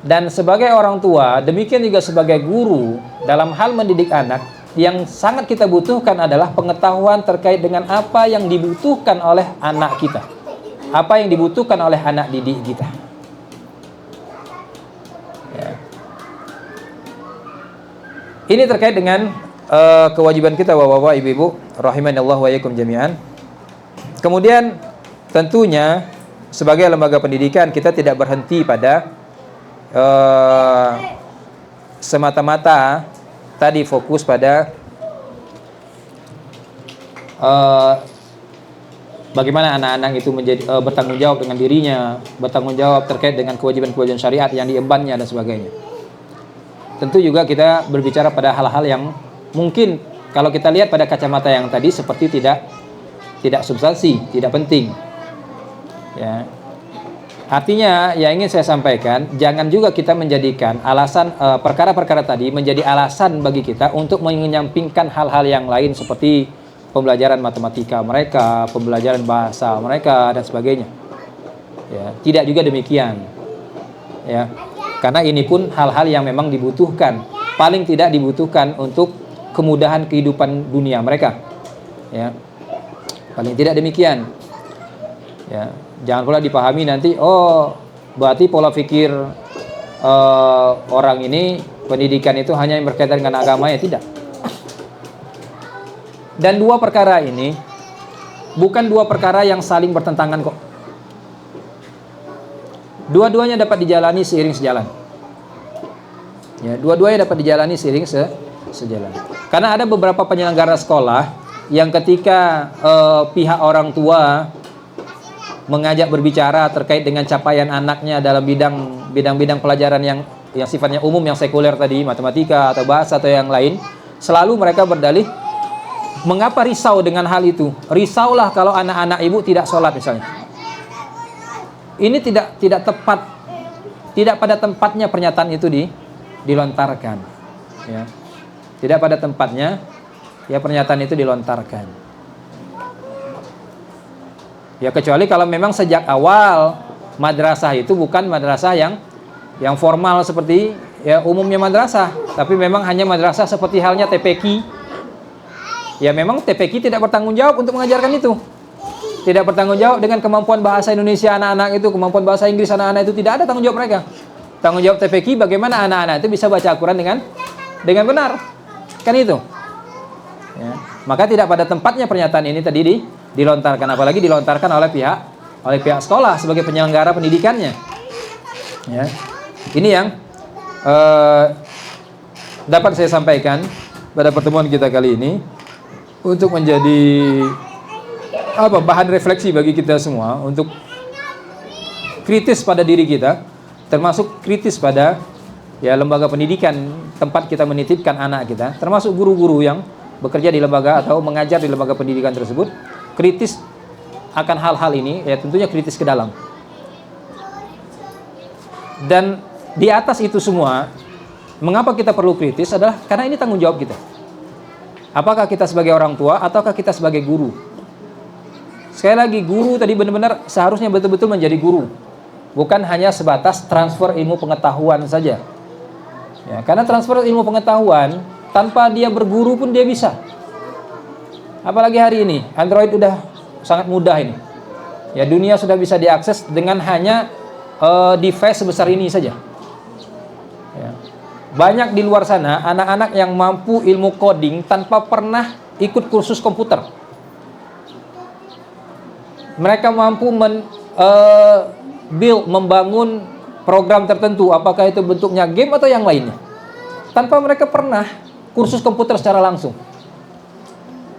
Dan sebagai orang tua, demikian juga sebagai guru, dalam hal mendidik anak, yang sangat kita butuhkan adalah pengetahuan terkait dengan apa yang dibutuhkan oleh anak kita. Apa yang dibutuhkan oleh anak didik kita. Ya. Ini terkait dengan kewajiban kita, bapak-bapak, ibu-ibu, rahimanallah wa iyyakum jami'an. Kemudian tentunya sebagai lembaga pendidikan kita tidak berhenti pada semata-mata tadi fokus pada bagaimana anak-anak itu menjadi bertanggung jawab dengan dirinya, bertanggung jawab terkait dengan kewajiban-kewajiban syariat yang diembannya dan sebagainya. Tentu juga kita berbicara pada hal-hal yang mungkin kalau kita lihat pada kacamata yang tadi seperti tidak substansi, tidak penting. Ya. Artinya yang ingin saya sampaikan, jangan juga kita menjadikan alasan perkara-perkara tadi menjadi alasan bagi kita untuk menyampingkan hal-hal yang lain seperti pembelajaran matematika mereka, pembelajaran bahasa mereka dan sebagainya. Ya, tidak juga demikian. Ya. Karena ini pun hal-hal yang memang dibutuhkan, paling tidak dibutuhkan untuk kemudahan kehidupan dunia mereka. Ya. Paling tidak demikian. Ya. Jangan pula dipahami nanti, oh berarti pola pikir orang ini pendidikan itu hanya yang berkaitan dengan agama, ya tidak. Dan dua perkara ini bukan dua perkara yang saling bertentangan kok. Dua-duanya dapat dijalani seiring sejalan. Ya, dua-duanya dapat dijalani seiring sejalan. Karena ada beberapa penyelenggara sekolah yang ketika pihak orang tua mengajak berbicara terkait dengan capaian anaknya dalam bidang pelajaran yang sifatnya umum, yang sekuler tadi, matematika atau bahasa atau yang lain, selalu mereka berdalih, mengapa risau dengan hal itu? Risaulah kalau anak-anak ibu tidak sholat misalnya. ini tidak tepat, tidak pada tempatnya pernyataan itu dilontarkan, ya. Tidak pada tempatnya ya pernyataan itu dilontarkan. Ya kecuali kalau memang sejak awal madrasah itu bukan madrasah yang formal seperti ya umumnya madrasah, tapi memang hanya madrasah seperti halnya TPQ. Ya memang TPQ tidak bertanggung jawab untuk mengajarkan itu. Tidak bertanggung jawab dengan kemampuan bahasa Indonesia anak-anak itu, kemampuan bahasa Inggris anak-anak itu, tidak ada tanggung jawab mereka. Tanggung jawab TPQ bagaimana anak-anak itu bisa baca Al-Quran dengan benar. Kan itu. Ya. Maka tidak pada tempatnya pernyataan ini tadi dilontarkan, apalagi dilontarkan oleh pihak sekolah sebagai penyelenggara pendidikannya. Ya. Ini yang dapat saya sampaikan pada pertemuan kita kali ini untuk menjadi bahan refleksi bagi kita semua, untuk kritis pada diri kita, termasuk kritis pada ya lembaga pendidikan tempat kita menitipkan anak kita, termasuk guru-guru yang bekerja di lembaga atau mengajar di lembaga pendidikan tersebut, kritis akan hal-hal ini, ya tentunya kritis ke dalam. Dan di atas itu semua, mengapa kita perlu kritis adalah karena ini tanggung jawab kita. Apakah kita sebagai orang tua ataukah kita sebagai guru? Sekali lagi, guru tadi benar-benar seharusnya betul-betul menjadi guru, bukan hanya sebatas transfer ilmu pengetahuan saja. Ya, karena transfer ilmu pengetahuan tanpa dia berguru pun dia bisa. Apalagi hari ini Android udah sangat mudah ini. Ya dunia sudah bisa diakses dengan hanya device sebesar ini saja. Ya. Banyak di luar sana anak-anak yang mampu ilmu coding tanpa pernah ikut kursus komputer. Mereka mampu membangun program tertentu, apakah itu bentuknya game atau yang lainnya, tanpa mereka pernah kursus komputer secara langsung.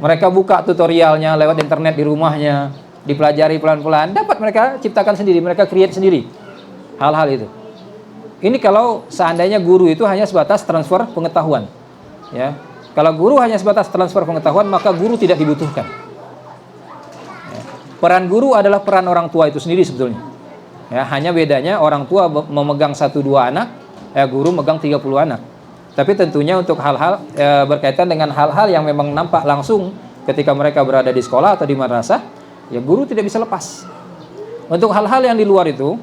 Mereka buka tutorialnya lewat internet di rumahnya, dipelajari pelan-pelan, dapat mereka ciptakan sendiri, mereka create sendiri hal-hal itu. Ini kalau seandainya guru itu hanya sebatas transfer pengetahuan, ya. Kalau guru hanya sebatas transfer pengetahuan, maka guru tidak dibutuhkan. Ya. Peran guru adalah peran orang tua itu sendiri sebetulnya. Ya, hanya bedanya orang tua memegang 1-2 anak, ya guru megang 30 anak. Tapi tentunya untuk hal-hal berkaitan dengan hal-hal yang memang nampak langsung ketika mereka berada di sekolah atau di madrasah, ya guru tidak bisa lepas. Untuk hal-hal yang di luar itu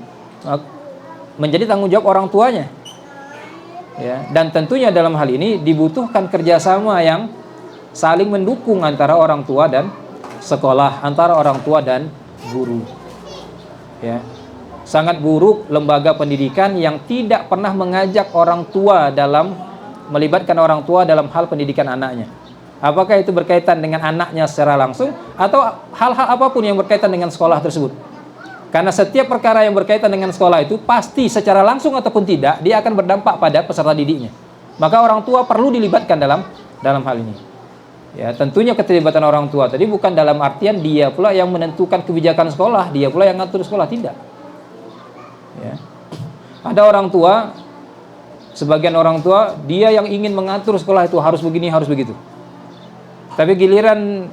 menjadi tanggung jawab orang tuanya. Ya, dan tentunya dalam hal ini dibutuhkan kerjasama yang saling mendukung antara orang tua dan sekolah, antara orang tua dan guru. Ya. Sangat buruk lembaga pendidikan yang tidak pernah mengajak orang tua melibatkan orang tua dalam hal pendidikan anaknya. Apakah itu berkaitan dengan anaknya secara langsung atau hal-hal apapun yang berkaitan dengan sekolah tersebut. Karena setiap perkara yang berkaitan dengan sekolah itu pasti secara langsung ataupun tidak dia akan berdampak pada peserta didiknya. Maka orang tua perlu dilibatkan dalam hal ini. Ya, tentunya keterlibatan orang tua tadi bukan dalam artian dia pula yang menentukan kebijakan sekolah, dia pula yang ngatur sekolah, tidak. Ya. Ada orang tua, sebagian orang tua dia yang ingin mengatur sekolah itu harus begini, harus begitu. Tapi giliran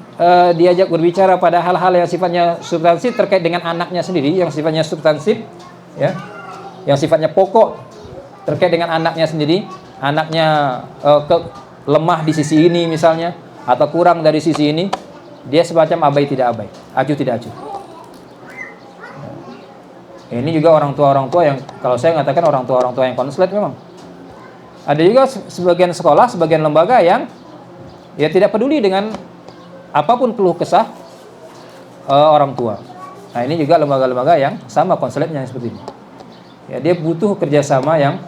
diajak berbicara pada hal-hal yang sifatnya substansif terkait dengan anaknya sendiri, yang sifatnya substansif, ya, yang sifatnya pokok terkait dengan anaknya sendiri, anaknya lemah di sisi ini misalnya, atau kurang dari sisi ini, dia semacam abai tidak abai, acuh tidak acuh. Ini juga orang tua yang, kalau saya mengatakan orang tua yang konslet memang. Ada juga sebagian sekolah, sebagian lembaga yang ya tidak peduli dengan apapun keluh kesah orang tua. Nah ini juga lembaga-lembaga yang sama konsletnya seperti ini. Ya dia butuh kerjasama yang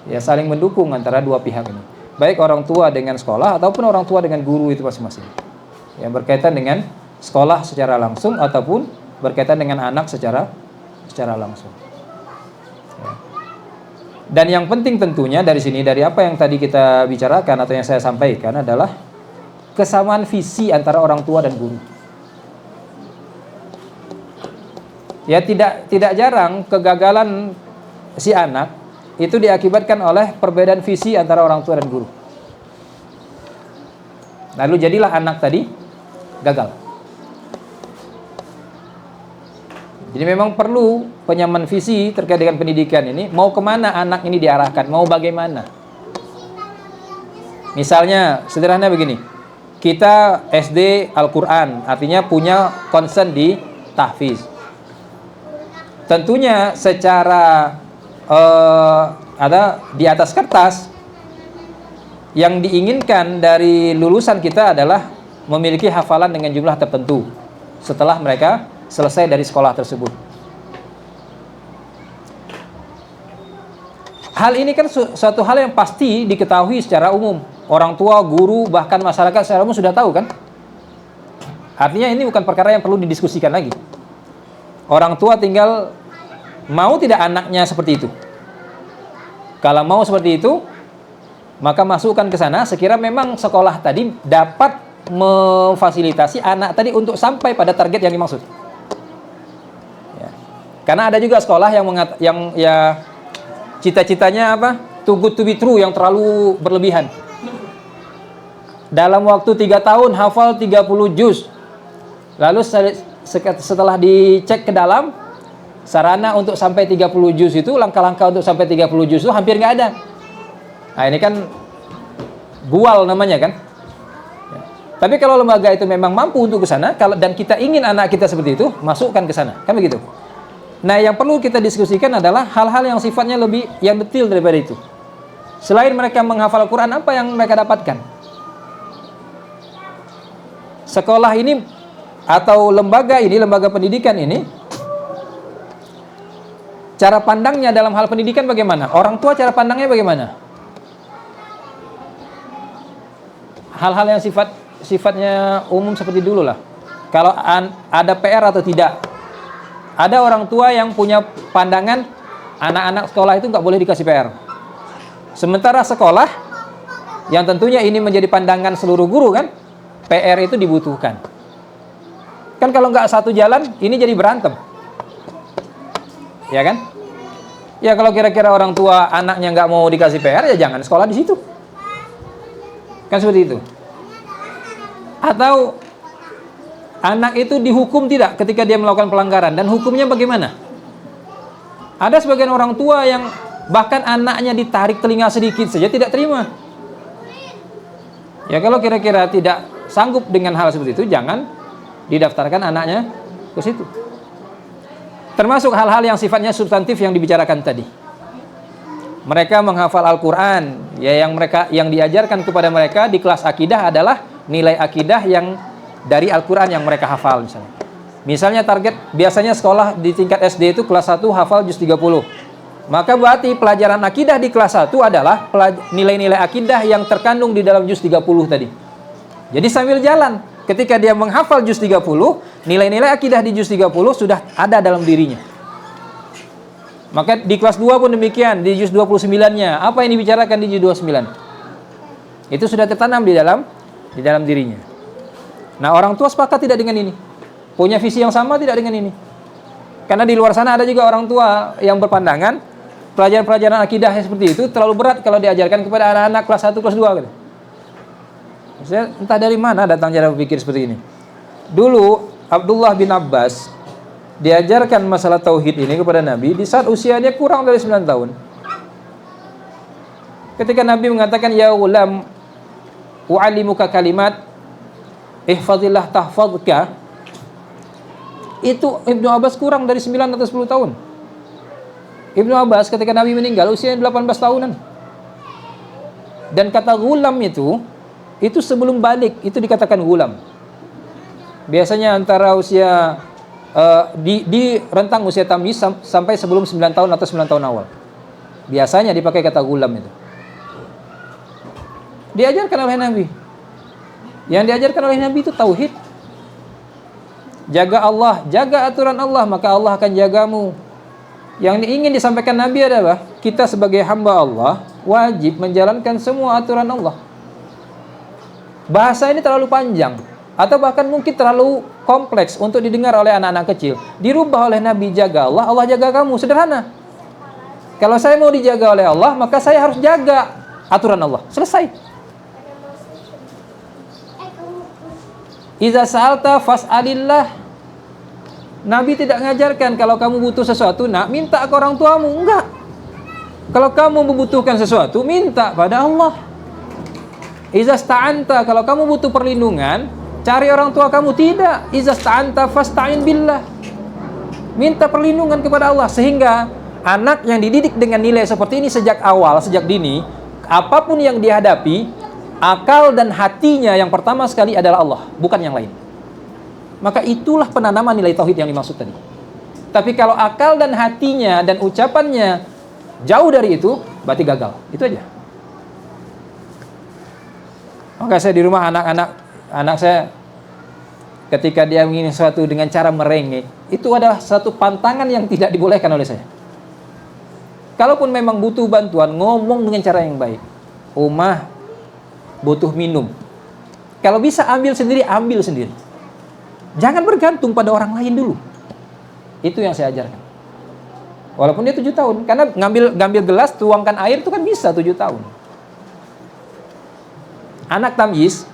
ya saling mendukung antara dua pihak ini. Baik orang tua dengan sekolah ataupun orang tua dengan guru itu masing-masing. Yang berkaitan dengan sekolah secara langsung ataupun berkaitan dengan anak secara langsung. Ya. Dan yang penting tentunya dari sini, dari apa yang tadi kita bicarakan atau yang saya sampaikan adalah kesamaan visi antara orang tua dan guru. Ya tidak jarang kegagalan si anak itu diakibatkan oleh perbedaan visi antara orang tua dan guru. Lalu jadilah anak tadi gagal. Jadi memang perlu penyamaan visi terkait dengan pendidikan ini. Mau kemana anak ini diarahkan, mau bagaimana. Misalnya sederhana begini, kita SD Al-Quran, artinya punya concern di tahfiz. Tentunya secara ada di atas kertas, yang diinginkan dari lulusan kita adalah memiliki hafalan dengan jumlah tertentu setelah mereka selesai dari sekolah tersebut. Hal ini kan suatu hal yang pasti diketahui secara umum. Orang tua, guru, bahkan masyarakat secara umum sudah tahu kan? Artinya ini bukan perkara yang perlu didiskusikan lagi. Orang tua tinggal mau tidak anaknya seperti itu. Kalau mau seperti itu, maka masukkan ke sana sekira memang sekolah tadi dapat memfasilitasi anak tadi untuk sampai pada target yang dimaksud. Karena ada juga sekolah yang ya cita-citanya apa? Too good to be true, yang terlalu berlebihan. Dalam waktu 3 tahun hafal 30 juz. Lalu setelah dicek ke dalam, sarana untuk sampai 30 juz itu, langkah-langkah untuk sampai 30 juz itu hampir nggak ada. Nah, ini kan bual namanya kan. Tapi kalau lembaga itu memang mampu untuk ke sana, dan kita ingin anak kita seperti itu, masukkan ke sana. Kan begitu. Nah, yang perlu kita diskusikan adalah hal-hal yang sifatnya lebih yang detail daripada itu. Selain mereka menghafal Quran, apa yang mereka dapatkan? Sekolah ini atau lembaga ini, lembaga pendidikan ini, cara pandangnya dalam hal pendidikan bagaimana? Orang tua cara pandangnya bagaimana? Hal-hal yang sifatnya umum seperti dulu lah. Kalau ada PR atau tidak. Ada orang tua yang punya pandangan anak-anak sekolah itu nggak boleh dikasih PR. Sementara sekolah, yang tentunya ini menjadi pandangan seluruh guru kan, PR itu dibutuhkan. Kan kalau nggak satu jalan, ini jadi berantem. Ya kan? Ya kalau kira-kira orang tua anaknya nggak mau dikasih PR, ya jangan sekolah di situ. Kan seperti itu. Atau anak itu dihukum tidak ketika dia melakukan pelanggaran, dan hukumnya bagaimana? Ada sebagian orang tua yang bahkan anaknya ditarik telinga sedikit saja tidak terima. Ya kalau kira-kira tidak sanggup dengan hal seperti itu, jangan didaftarkan anaknya ke situ. Termasuk hal-hal yang sifatnya substantif yang dibicarakan tadi. Mereka menghafal Al-Quran, ya yang diajarkan kepada mereka di kelas akidah adalah nilai akidah yang dari Al-Quran yang mereka hafal misalnya. Misalnya target biasanya sekolah di tingkat SD itu kelas 1 hafal juz 30. Maka berarti pelajaran akidah di kelas 1 adalah nilai-nilai akidah yang terkandung di dalam juz 30 tadi. Jadi sambil jalan, ketika dia menghafal juz 30, nilai-nilai akidah di juz 30 sudah ada dalam dirinya. Maka di kelas 2 pun demikian, di juz 29-nya, apa yang dibicarakan di juz 29? Itu sudah tertanam di dalam dirinya. Nah, orang tua sepakat tidak dengan ini? Punya visi yang sama tidak dengan ini? Karena di luar sana ada juga orang tua yang berpandangan pelajaran-pelajaran akidah seperti itu terlalu berat kalau diajarkan kepada anak-anak kelas 1, kelas 2 gitu. Maksudnya, entah dari mana datang cara berpikir seperti ini. Dulu Abdullah bin Abbas diajarkan masalah tauhid ini kepada Nabi di saat usianya kurang dari 9 tahun. Ketika Nabi mengatakan, "Ya ghulam, u'allimuka kalimat ihfazillah tahfazka," itu Ibnu Abbas kurang dari 9 atau 10 tahun. Ibnu Abbas ketika Nabi meninggal usianya 18 tahunan. Dan kata gulam itu sebelum balik itu dikatakan gulam. Biasanya antara usia di rentang usia tamyiz sampai sebelum 9 tahun atau 9 tahun awal. Biasanya dipakai kata gulam itu. Diajarkan oleh Nabi. Yang diajarkan oleh Nabi itu tauhid. Jaga Allah, jaga aturan Allah, maka Allah akan jagamu. Yang ingin disampaikan Nabi adalah kita sebagai hamba Allah wajib menjalankan semua aturan Allah. Bahasa ini terlalu panjang atau bahkan mungkin terlalu kompleks untuk didengar oleh anak-anak kecil. Dirubah oleh Nabi, jaga Allah, Allah jaga kamu. Sederhana. Kalau saya mau dijaga oleh Allah, maka saya harus jaga aturan Allah. Selesai. Iza sa'alta fas'alillah. Nabi tidak mengajarkan kalau kamu butuh sesuatu, nak minta ke orang tuamu. Enggak. Kalau kamu membutuhkan sesuatu, minta pada Allah. Iza sta'anta, kalau kamu butuh perlindungan, cari orang tua kamu. Tidak. Iza sta'anta fasta'in billah. Minta perlindungan kepada Allah. Sehingga anak yang dididik dengan nilai seperti ini sejak awal, sejak dini, apapun yang dihadapi, akal dan hatinya yang pertama sekali adalah Allah, bukan yang lain. Maka itulah penanaman nilai tauhid yang dimaksud tadi. Tapi kalau akal dan hatinya dan ucapannya jauh dari itu, berarti gagal. Itu aja. Maka saya di rumah anak saya ketika dia ingin sesuatu dengan cara merengek, itu adalah satu pantangan yang tidak dibolehkan oleh saya. Kalaupun memang butuh bantuan, ngomong dengan cara yang baik. Omah butuh minum. Kalau bisa ambil sendiri, ambil sendiri. Jangan bergantung pada orang lain dulu. Itu yang saya ajarkan. Walaupun dia 7 tahun. Karena ngambil gelas, tuangkan air itu kan bisa 7 tahun. Anak tamyiz,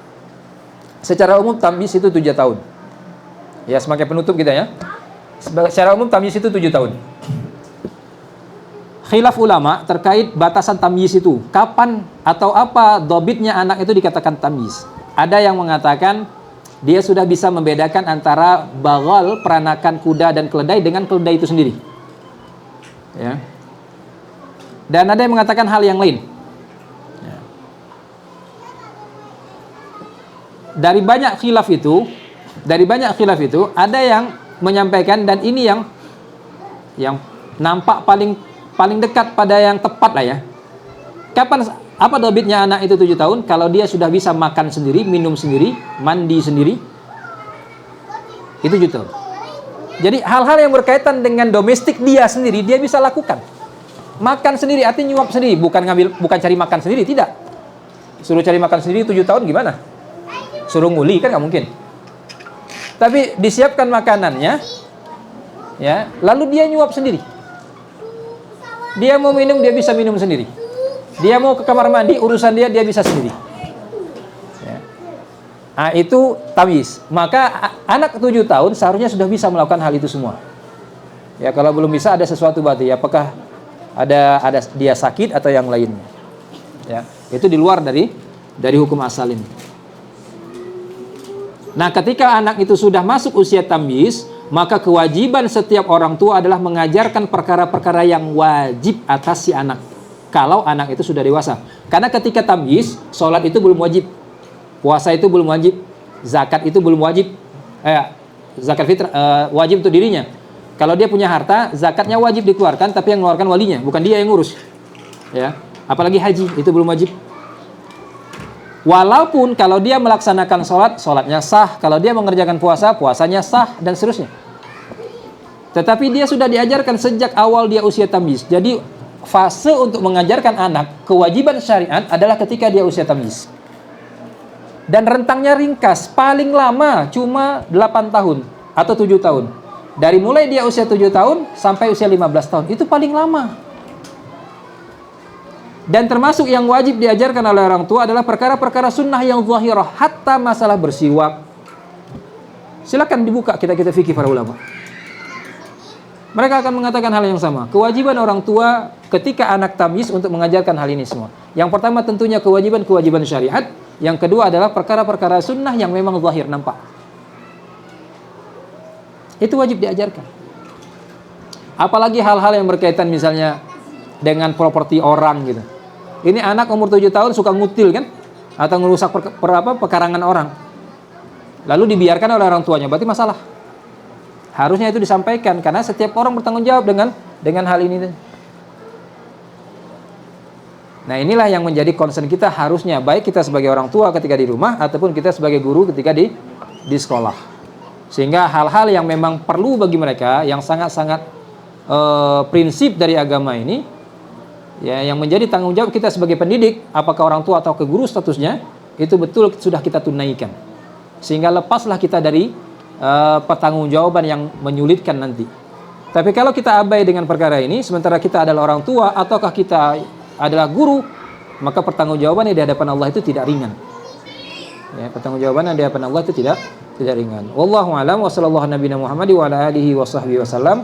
secara umum tamyiz itu 7 tahun. Ya, semakin penutup kita ya. Secara umum tamyiz itu 7 tahun. Khilaf ulama terkait batasan tamyiz itu. Kapan atau apa dobitnya anak itu dikatakan tamyiz? Ada yang mengatakan dia sudah bisa membedakan antara bagal, peranakan kuda dan keledai dengan keledai itu sendiri. Ya. Dan ada yang mengatakan hal yang lain. Ya. Dari banyak khilaf itu, ada yang menyampaikan, dan ini yang nampak paling dekat pada yang tepat lah ya. Apa dobitnya anak itu 7 tahun? Kalau dia sudah bisa makan sendiri, minum sendiri, mandi sendiri, itu 7 tahun. Jadi hal-hal yang berkaitan dengan domestik dia sendiri, dia bisa lakukan. Makan sendiri, artinya nyuap sendiri, bukan cari makan sendiri, tidak. Suruh cari makan sendiri 7 tahun gimana? Suruh nguli kan nggak mungkin. Tapi disiapkan makanannya, ya, lalu dia nyuap sendiri. Dia mau minum, dia bisa minum sendiri. Dia mau ke kamar mandi, urusan dia bisa sendiri. Ya. Nah, itu tamyiz. Maka anak 7 tahun seharusnya sudah bisa melakukan hal itu semua. Ya, kalau belum bisa ada sesuatu berarti. Apakah ada dia sakit atau yang lainnya. Ya, itu di luar dari hukum asal ini. Nah, ketika anak itu sudah masuk usia tamyiz, maka kewajiban setiap orang tua adalah mengajarkan perkara-perkara yang wajib atas si anak. Kalau anak itu sudah dewasa. Karena ketika tamyiz, sholat itu belum wajib, puasa itu belum wajib, zakat itu belum wajib. Zakat fitrah wajib untuk dirinya. Kalau dia punya harta, zakatnya wajib dikeluarkan, tapi yang mengeluarkan walinya, bukan dia yang ngurus. Ya, apalagi haji itu belum wajib. Walaupun kalau dia melaksanakan sholat, sholatnya sah. Kalau dia mengerjakan puasa, puasanya sah, dan seterusnya. Tetapi dia sudah diajarkan sejak awal dia usia tamyiz. Jadi fase untuk mengajarkan anak kewajiban syariat adalah ketika dia usia tamyiz. Dan rentangnya ringkas, paling lama cuma 8 tahun atau 7 tahun. Dari mulai dia usia 7 tahun sampai usia 15 tahun, itu paling lama. Dan termasuk yang wajib diajarkan oleh orang tua adalah perkara-perkara sunnah yang zahirah, hatta masalah bersiwak. Silakan dibuka kita fikih para ulama. Mereka akan mengatakan hal yang sama. Kewajiban orang tua ketika anak tamyiz untuk mengajarkan hal ini semua. Yang pertama tentunya kewajiban syariat. Yang kedua adalah perkara-perkara sunnah yang memang zahir, nampak. Itu wajib diajarkan. Apalagi hal-hal yang berkaitan misalnya dengan properti orang gitu. Ini anak umur 7 tahun suka ngutil kan? Atau ngerusak pekarangan orang. Lalu dibiarkan oleh orang tuanya, berarti masalah. Harusnya itu disampaikan, karena setiap orang bertanggung jawab dengan hal ini. Nah, inilah yang menjadi concern kita harusnya, baik kita sebagai orang tua ketika di rumah ataupun kita sebagai guru ketika di sekolah. Sehingga hal-hal yang memang perlu bagi mereka, yang sangat-sangat prinsip dari agama ini, ya, yang menjadi tanggung jawab kita sebagai pendidik, apakah orang tua atau ke guru statusnya, itu betul sudah kita tunaikan. Sehingga lepaslah kita dari pertanggungjawaban yang menyulitkan nanti. Tapi kalau kita abai dengan perkara ini, sementara kita adalah orang tua ataukah kita adalah guru, maka pertanggungjawaban di hadapan Allah itu tidak ringan. Ya, pertanggungjawaban di hadapan Allah itu tidak tidak ringan. Wallahu a'lam wa sallallahu nabiyana Muhammad wa ala alihi wa sahbihi wasallam.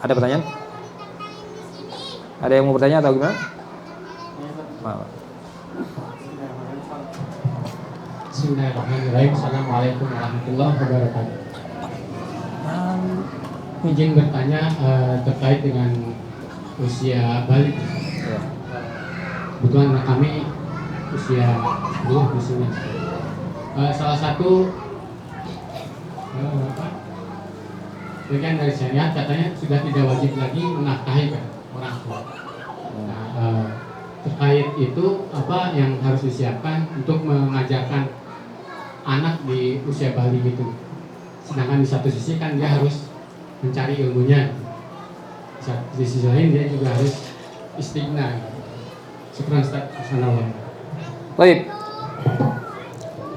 Ada pertanyaan? Ada yang mau bertanya atau gimana? Bismillahirrahmanirrahim. Assalamualaikum warahmatullahi wabarakatuh. Izin bertanya terkait dengan usia balik. Kebetulan anak kami usia belum di sini. Salah satu bagian dari syariat katanya sudah tidak wajib lagi menafkahi orang tua. Nah, terkait itu apa yang harus disiapkan untuk mengajarkan anak di usia balik itu? Sedangkan di satu sisi kan dia harus mencari ilmunya, di sisi lain dia juga harus istighna. Syukran Ustaz. Assalamualaikum. Baik.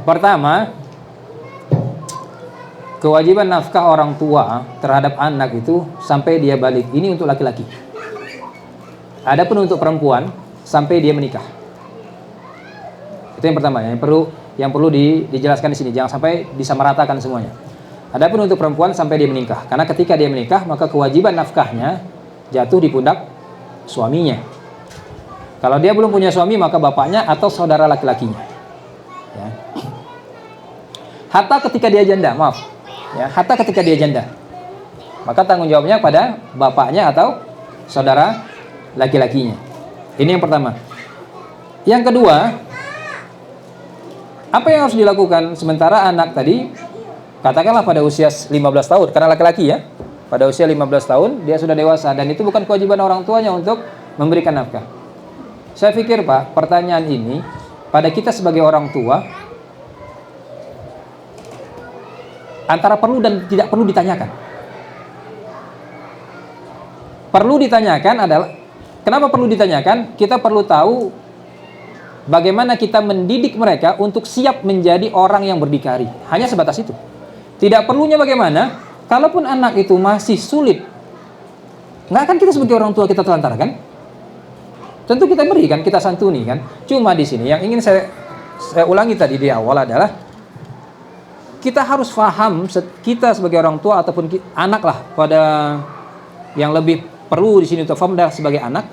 Pertama, kewajiban nafkah orang tua terhadap anak itu sampai dia balik. Ini untuk laki-laki. Adapun untuk perempuan sampai dia menikah. Itu yang pertama, yang perlu dijelaskan di sini. Jangan sampai disamaratakan semuanya. Adapun untuk perempuan sampai dia menikah. Karena ketika dia menikah, maka kewajiban nafkahnya jatuh di pundak suaminya. Kalau dia belum punya suami, maka bapaknya atau saudara laki-lakinya. Ya. Hatta ketika dia janda, maaf. Ya, hatta ketika dia janda, maka tanggung jawabnya pada bapaknya atau saudara laki-lakinya. Ini yang pertama. Yang kedua, apa yang harus dilakukan sementara anak tadi, katakanlah pada usia 15 tahun, karena laki-laki ya, pada usia 15 tahun dia sudah dewasa, dan itu bukan kewajiban orang tuanya untuk memberikan nafkah. Saya pikir Pak, pertanyaan ini pada kita sebagai orang tua antara perlu dan tidak perlu ditanyakan. Perlu ditanyakan adalah, kenapa perlu ditanyakan? Kita perlu tahu bagaimana kita mendidik mereka untuk siap menjadi orang yang berdikari. Hanya sebatas itu. Tidak perlunya bagaimana? Kalaupun anak itu masih sulit, nggak akan kita sebagai orang tua kita telantarkan. Tentu kita berikan, kita santuni kan. Cuma di sini yang ingin saya ulangi tadi di awal adalah kita harus paham, kita sebagai orang tua ataupun anak lah, pada yang lebih perlu di sini untuk paham adalah sebagai anak,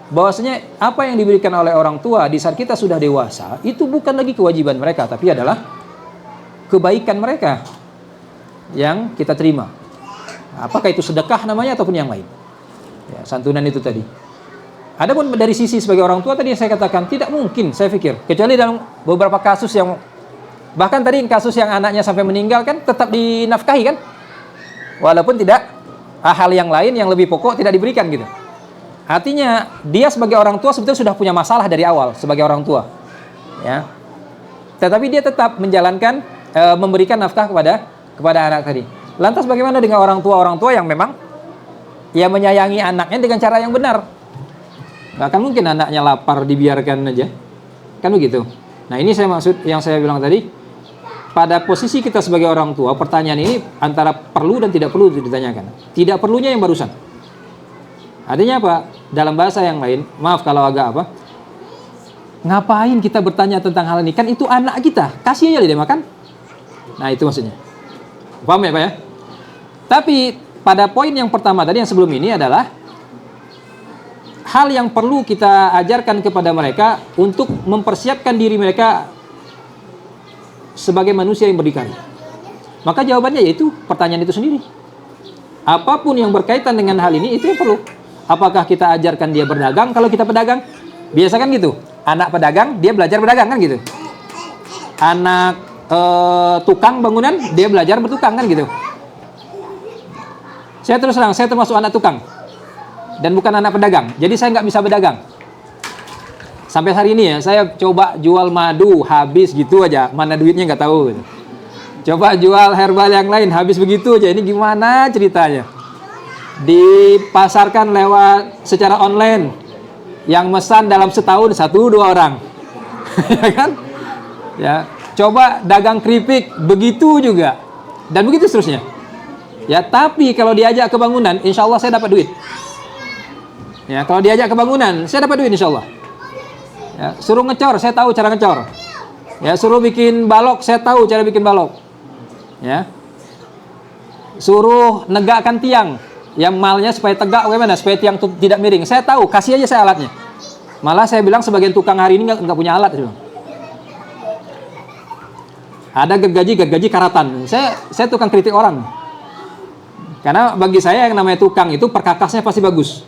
bahwasanya apa yang diberikan oleh orang tua di saat kita sudah dewasa itu bukan lagi kewajiban mereka, tapi adalah kebaikan mereka yang kita terima. Apakah itu sedekah namanya ataupun yang lain. Ya, santunan itu tadi. Adapun dari sisi sebagai orang tua tadi saya katakan tidak mungkin, saya pikir, kecuali dalam beberapa kasus yang bahkan tadi kasus yang anaknya sampai meninggal kan tetap dinafkahi kan, walaupun tidak hal yang lain yang lebih pokok tidak diberikan gitu. Artinya dia sebagai orang tua sebetulnya sudah punya masalah dari awal sebagai orang tua, ya. Tetapi dia tetap menjalankan memberikan nafkah kepada anak tadi. Lantas bagaimana dengan orang tua yang memang ya menyayangi anaknya dengan cara yang benar? Nggak akan mungkin anaknya lapar dibiarkan aja, kan begitu. Nah ini saya maksud yang saya bilang tadi, pada posisi kita sebagai orang tua, pertanyaan ini antara perlu dan tidak perlu ditanyakan. Tidak perlunya yang barusan. Artinya apa? Dalam bahasa yang lain, maaf kalau agak apa, ngapain kita bertanya tentang hal ini? Kan itu anak kita, kasih aja dia makan. Nah itu maksudnya. Paham ya Pak ya? Tapi pada poin yang pertama tadi yang sebelum ini adalah hal yang perlu kita ajarkan kepada mereka untuk mempersiapkan diri mereka sebagai manusia yang berdikari. Maka jawabannya yaitu pertanyaan itu sendiri. Apapun yang berkaitan dengan hal ini itu yang perlu. Apakah kita ajarkan dia berdagang? Kalau kita pedagang, biasa kan gitu. Anak pedagang, dia belajar berdagang kan gitu. Anak tukang bangunan, dia belajar bertukang kan gitu. Saya terus terang, saya termasuk anak tukang dan bukan anak pedagang. Jadi saya nggak bisa berdagang. Sampai hari ini ya, saya coba jual madu, habis gitu aja. Mana duitnya nggak tahu. Gitu. Coba jual herbal yang lain, habis begitu aja. Ini gimana ceritanya? Dipasarkan lewat secara online. Yang mesan dalam setahun 1-2 orang. Ya kan? Ya, coba dagang keripik, begitu juga. Dan begitu seterusnya. Ya, tapi kalau diajak ke bangunan, insya Allah saya dapat duit. Ya, kalau diajak ke bangunan, saya dapat duit insya Allah. Ya, suruh ngecor, saya tahu cara ngecor. Ya, suruh bikin balok, saya tahu cara bikin balok. Ya. Suruh negakkan tiang yang malnya supaya tegak bagaimana, supaya tiang tidak miring. Saya tahu, kasih aja saya alatnya. Malah saya bilang sebagian tukang hari ini nggak punya alat. Ada gergaji karatan. Saya tukang kritik orang. Karena bagi saya yang namanya tukang itu perkakasnya pasti bagus.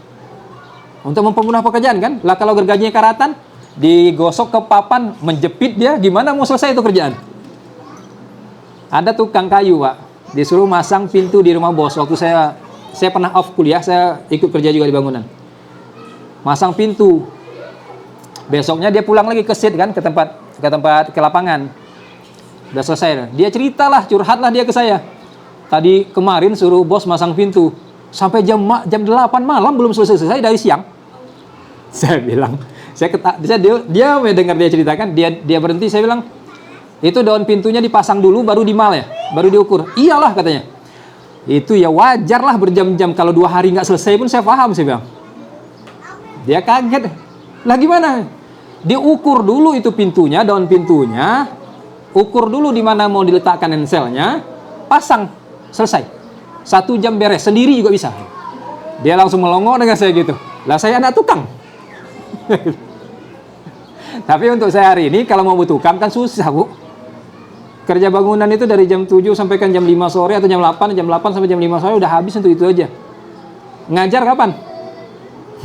Untuk mempermudah pekerjaan kan. Lah kalau gergajinya karatan, digosok ke papan, menjepit dia, gimana mau selesai itu kerjaan? Ada tukang kayu, Pak. Disuruh masang pintu di rumah bos. Waktu saya pernah off kuliah, saya ikut kerja juga di bangunan. Masang pintu. Besoknya dia pulang lagi ke sit kan, ke lapangan. Udah selesai. Dia ceritalah, curhatlah dia ke saya. Tadi kemarin suruh bos masang pintu. Sampai jam 8 malam belum selesai dari siang. Saya bilang, dia mendengar dia ceritakan, dia berhenti, saya bilang, itu daun pintunya dipasang dulu baru dimal ya, baru diukur. Iyalah katanya. Itu ya wajar lah berjam-jam, kalau 2 hari nggak selesai pun saya paham, saya bilang. Dia kaget. Lah gimana? Diukur dulu itu pintunya, daun pintunya, ukur dulu di mana mau diletakkan enselnya, pasang, selesai. 1 jam beres, sendiri juga bisa. Dia langsung melongo dengan saya gitu. Lah saya anak tukang. Tapi untuk saya hari ini kalau mau tukang kan susah, Bu. Kerja bangunan itu dari jam 7 sampai kan jam 5 sore atau jam 8 sampai jam 5 sore udah habis untuk itu aja. Ngajar kapan?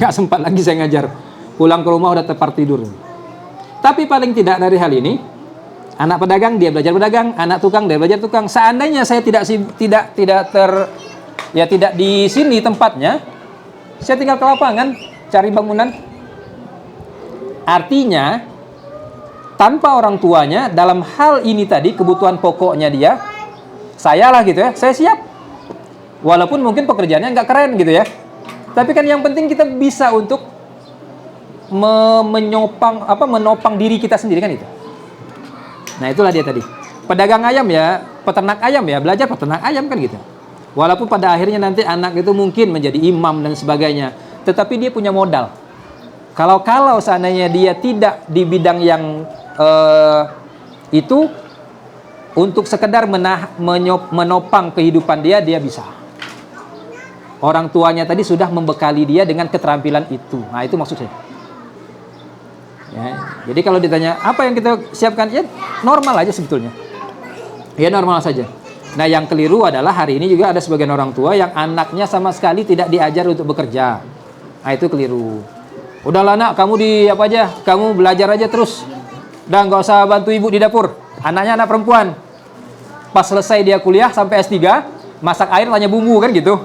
Nggak sempat lagi saya ngajar. Pulang ke rumah udah tepar tidur. Tapi paling tidak dari hal ini, anak pedagang dia belajar pedagang, anak tukang dia belajar tukang. Seandainya saya tidak di sini tempatnya, saya tinggal ke lapangan cari bangunan. Artinya tanpa orang tuanya dalam hal ini tadi kebutuhan pokoknya dia, saya lah gitu ya, saya siap. Walaupun mungkin pekerjaannya nggak keren gitu ya, tapi kan yang penting kita bisa untuk menopang diri kita sendiri kan itu. Nah itulah dia tadi. Pedagang ayam ya, peternak ayam ya, belajar peternak ayam kan gitu. Walaupun pada akhirnya nanti anak itu mungkin menjadi imam dan sebagainya, tetapi dia punya modal. Kalau seandainya dia tidak di bidang yang itu, untuk sekedar menopang kehidupan dia bisa. Orang tuanya tadi sudah membekali dia dengan keterampilan itu. Nah itu maksud saya. Ya, jadi kalau ditanya apa yang kita siapkan, ya normal aja sebetulnya. Ya normal saja. Nah yang keliru adalah hari ini juga ada sebagian orang tua yang anaknya sama sekali tidak diajar untuk bekerja. Nah itu keliru. Udahlah nak, kamu belajar aja terus. Udah nggak usah bantu ibu di dapur. Anaknya anak perempuan. Pas selesai dia kuliah sampai S3, masak air tanya bumbu kan gitu.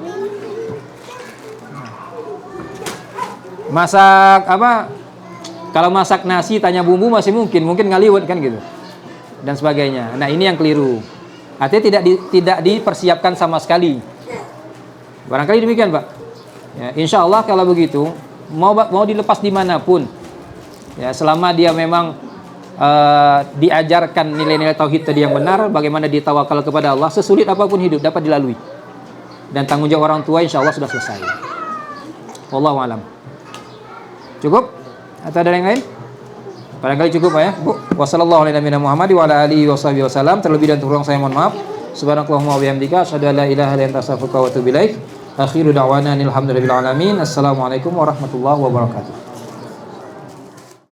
Masak kalau masak nasi tanya bumbu masih mungkin ngaliwet kan gitu. Dan sebagainya. Nah, ini yang keliru. Artinya tidak dipersiapkan sama sekali. Barangkali demikian, Pak. Ya, insya Allah kalau begitu mau dilepas dimanapun, ya selama dia memang diajarkan nilai-nilai tauhid tadi yang benar, bagaimana dia tawakal kepada Allah, sesulit apapun hidup dapat dilalui. Dan tanggung jawab orang tua insya Allah sudah selesai. Wallahu a'lam. Cukup? Atau ada yang lain? Barangkali cukup Pak ya, Bu. Wassalamualaikum warahmatullahi wabarakatuh. Terlebih dan terkurang saya mohon maaf. Subhanakallahumma wa bihamdika asyhadu an la ilaha illa anta astaghfiruka wa atubu ilaik. Akhiru da'wana alhamdulillahi rabbil alamin. Assalamualaikum warahmatullahi wabarakatuh.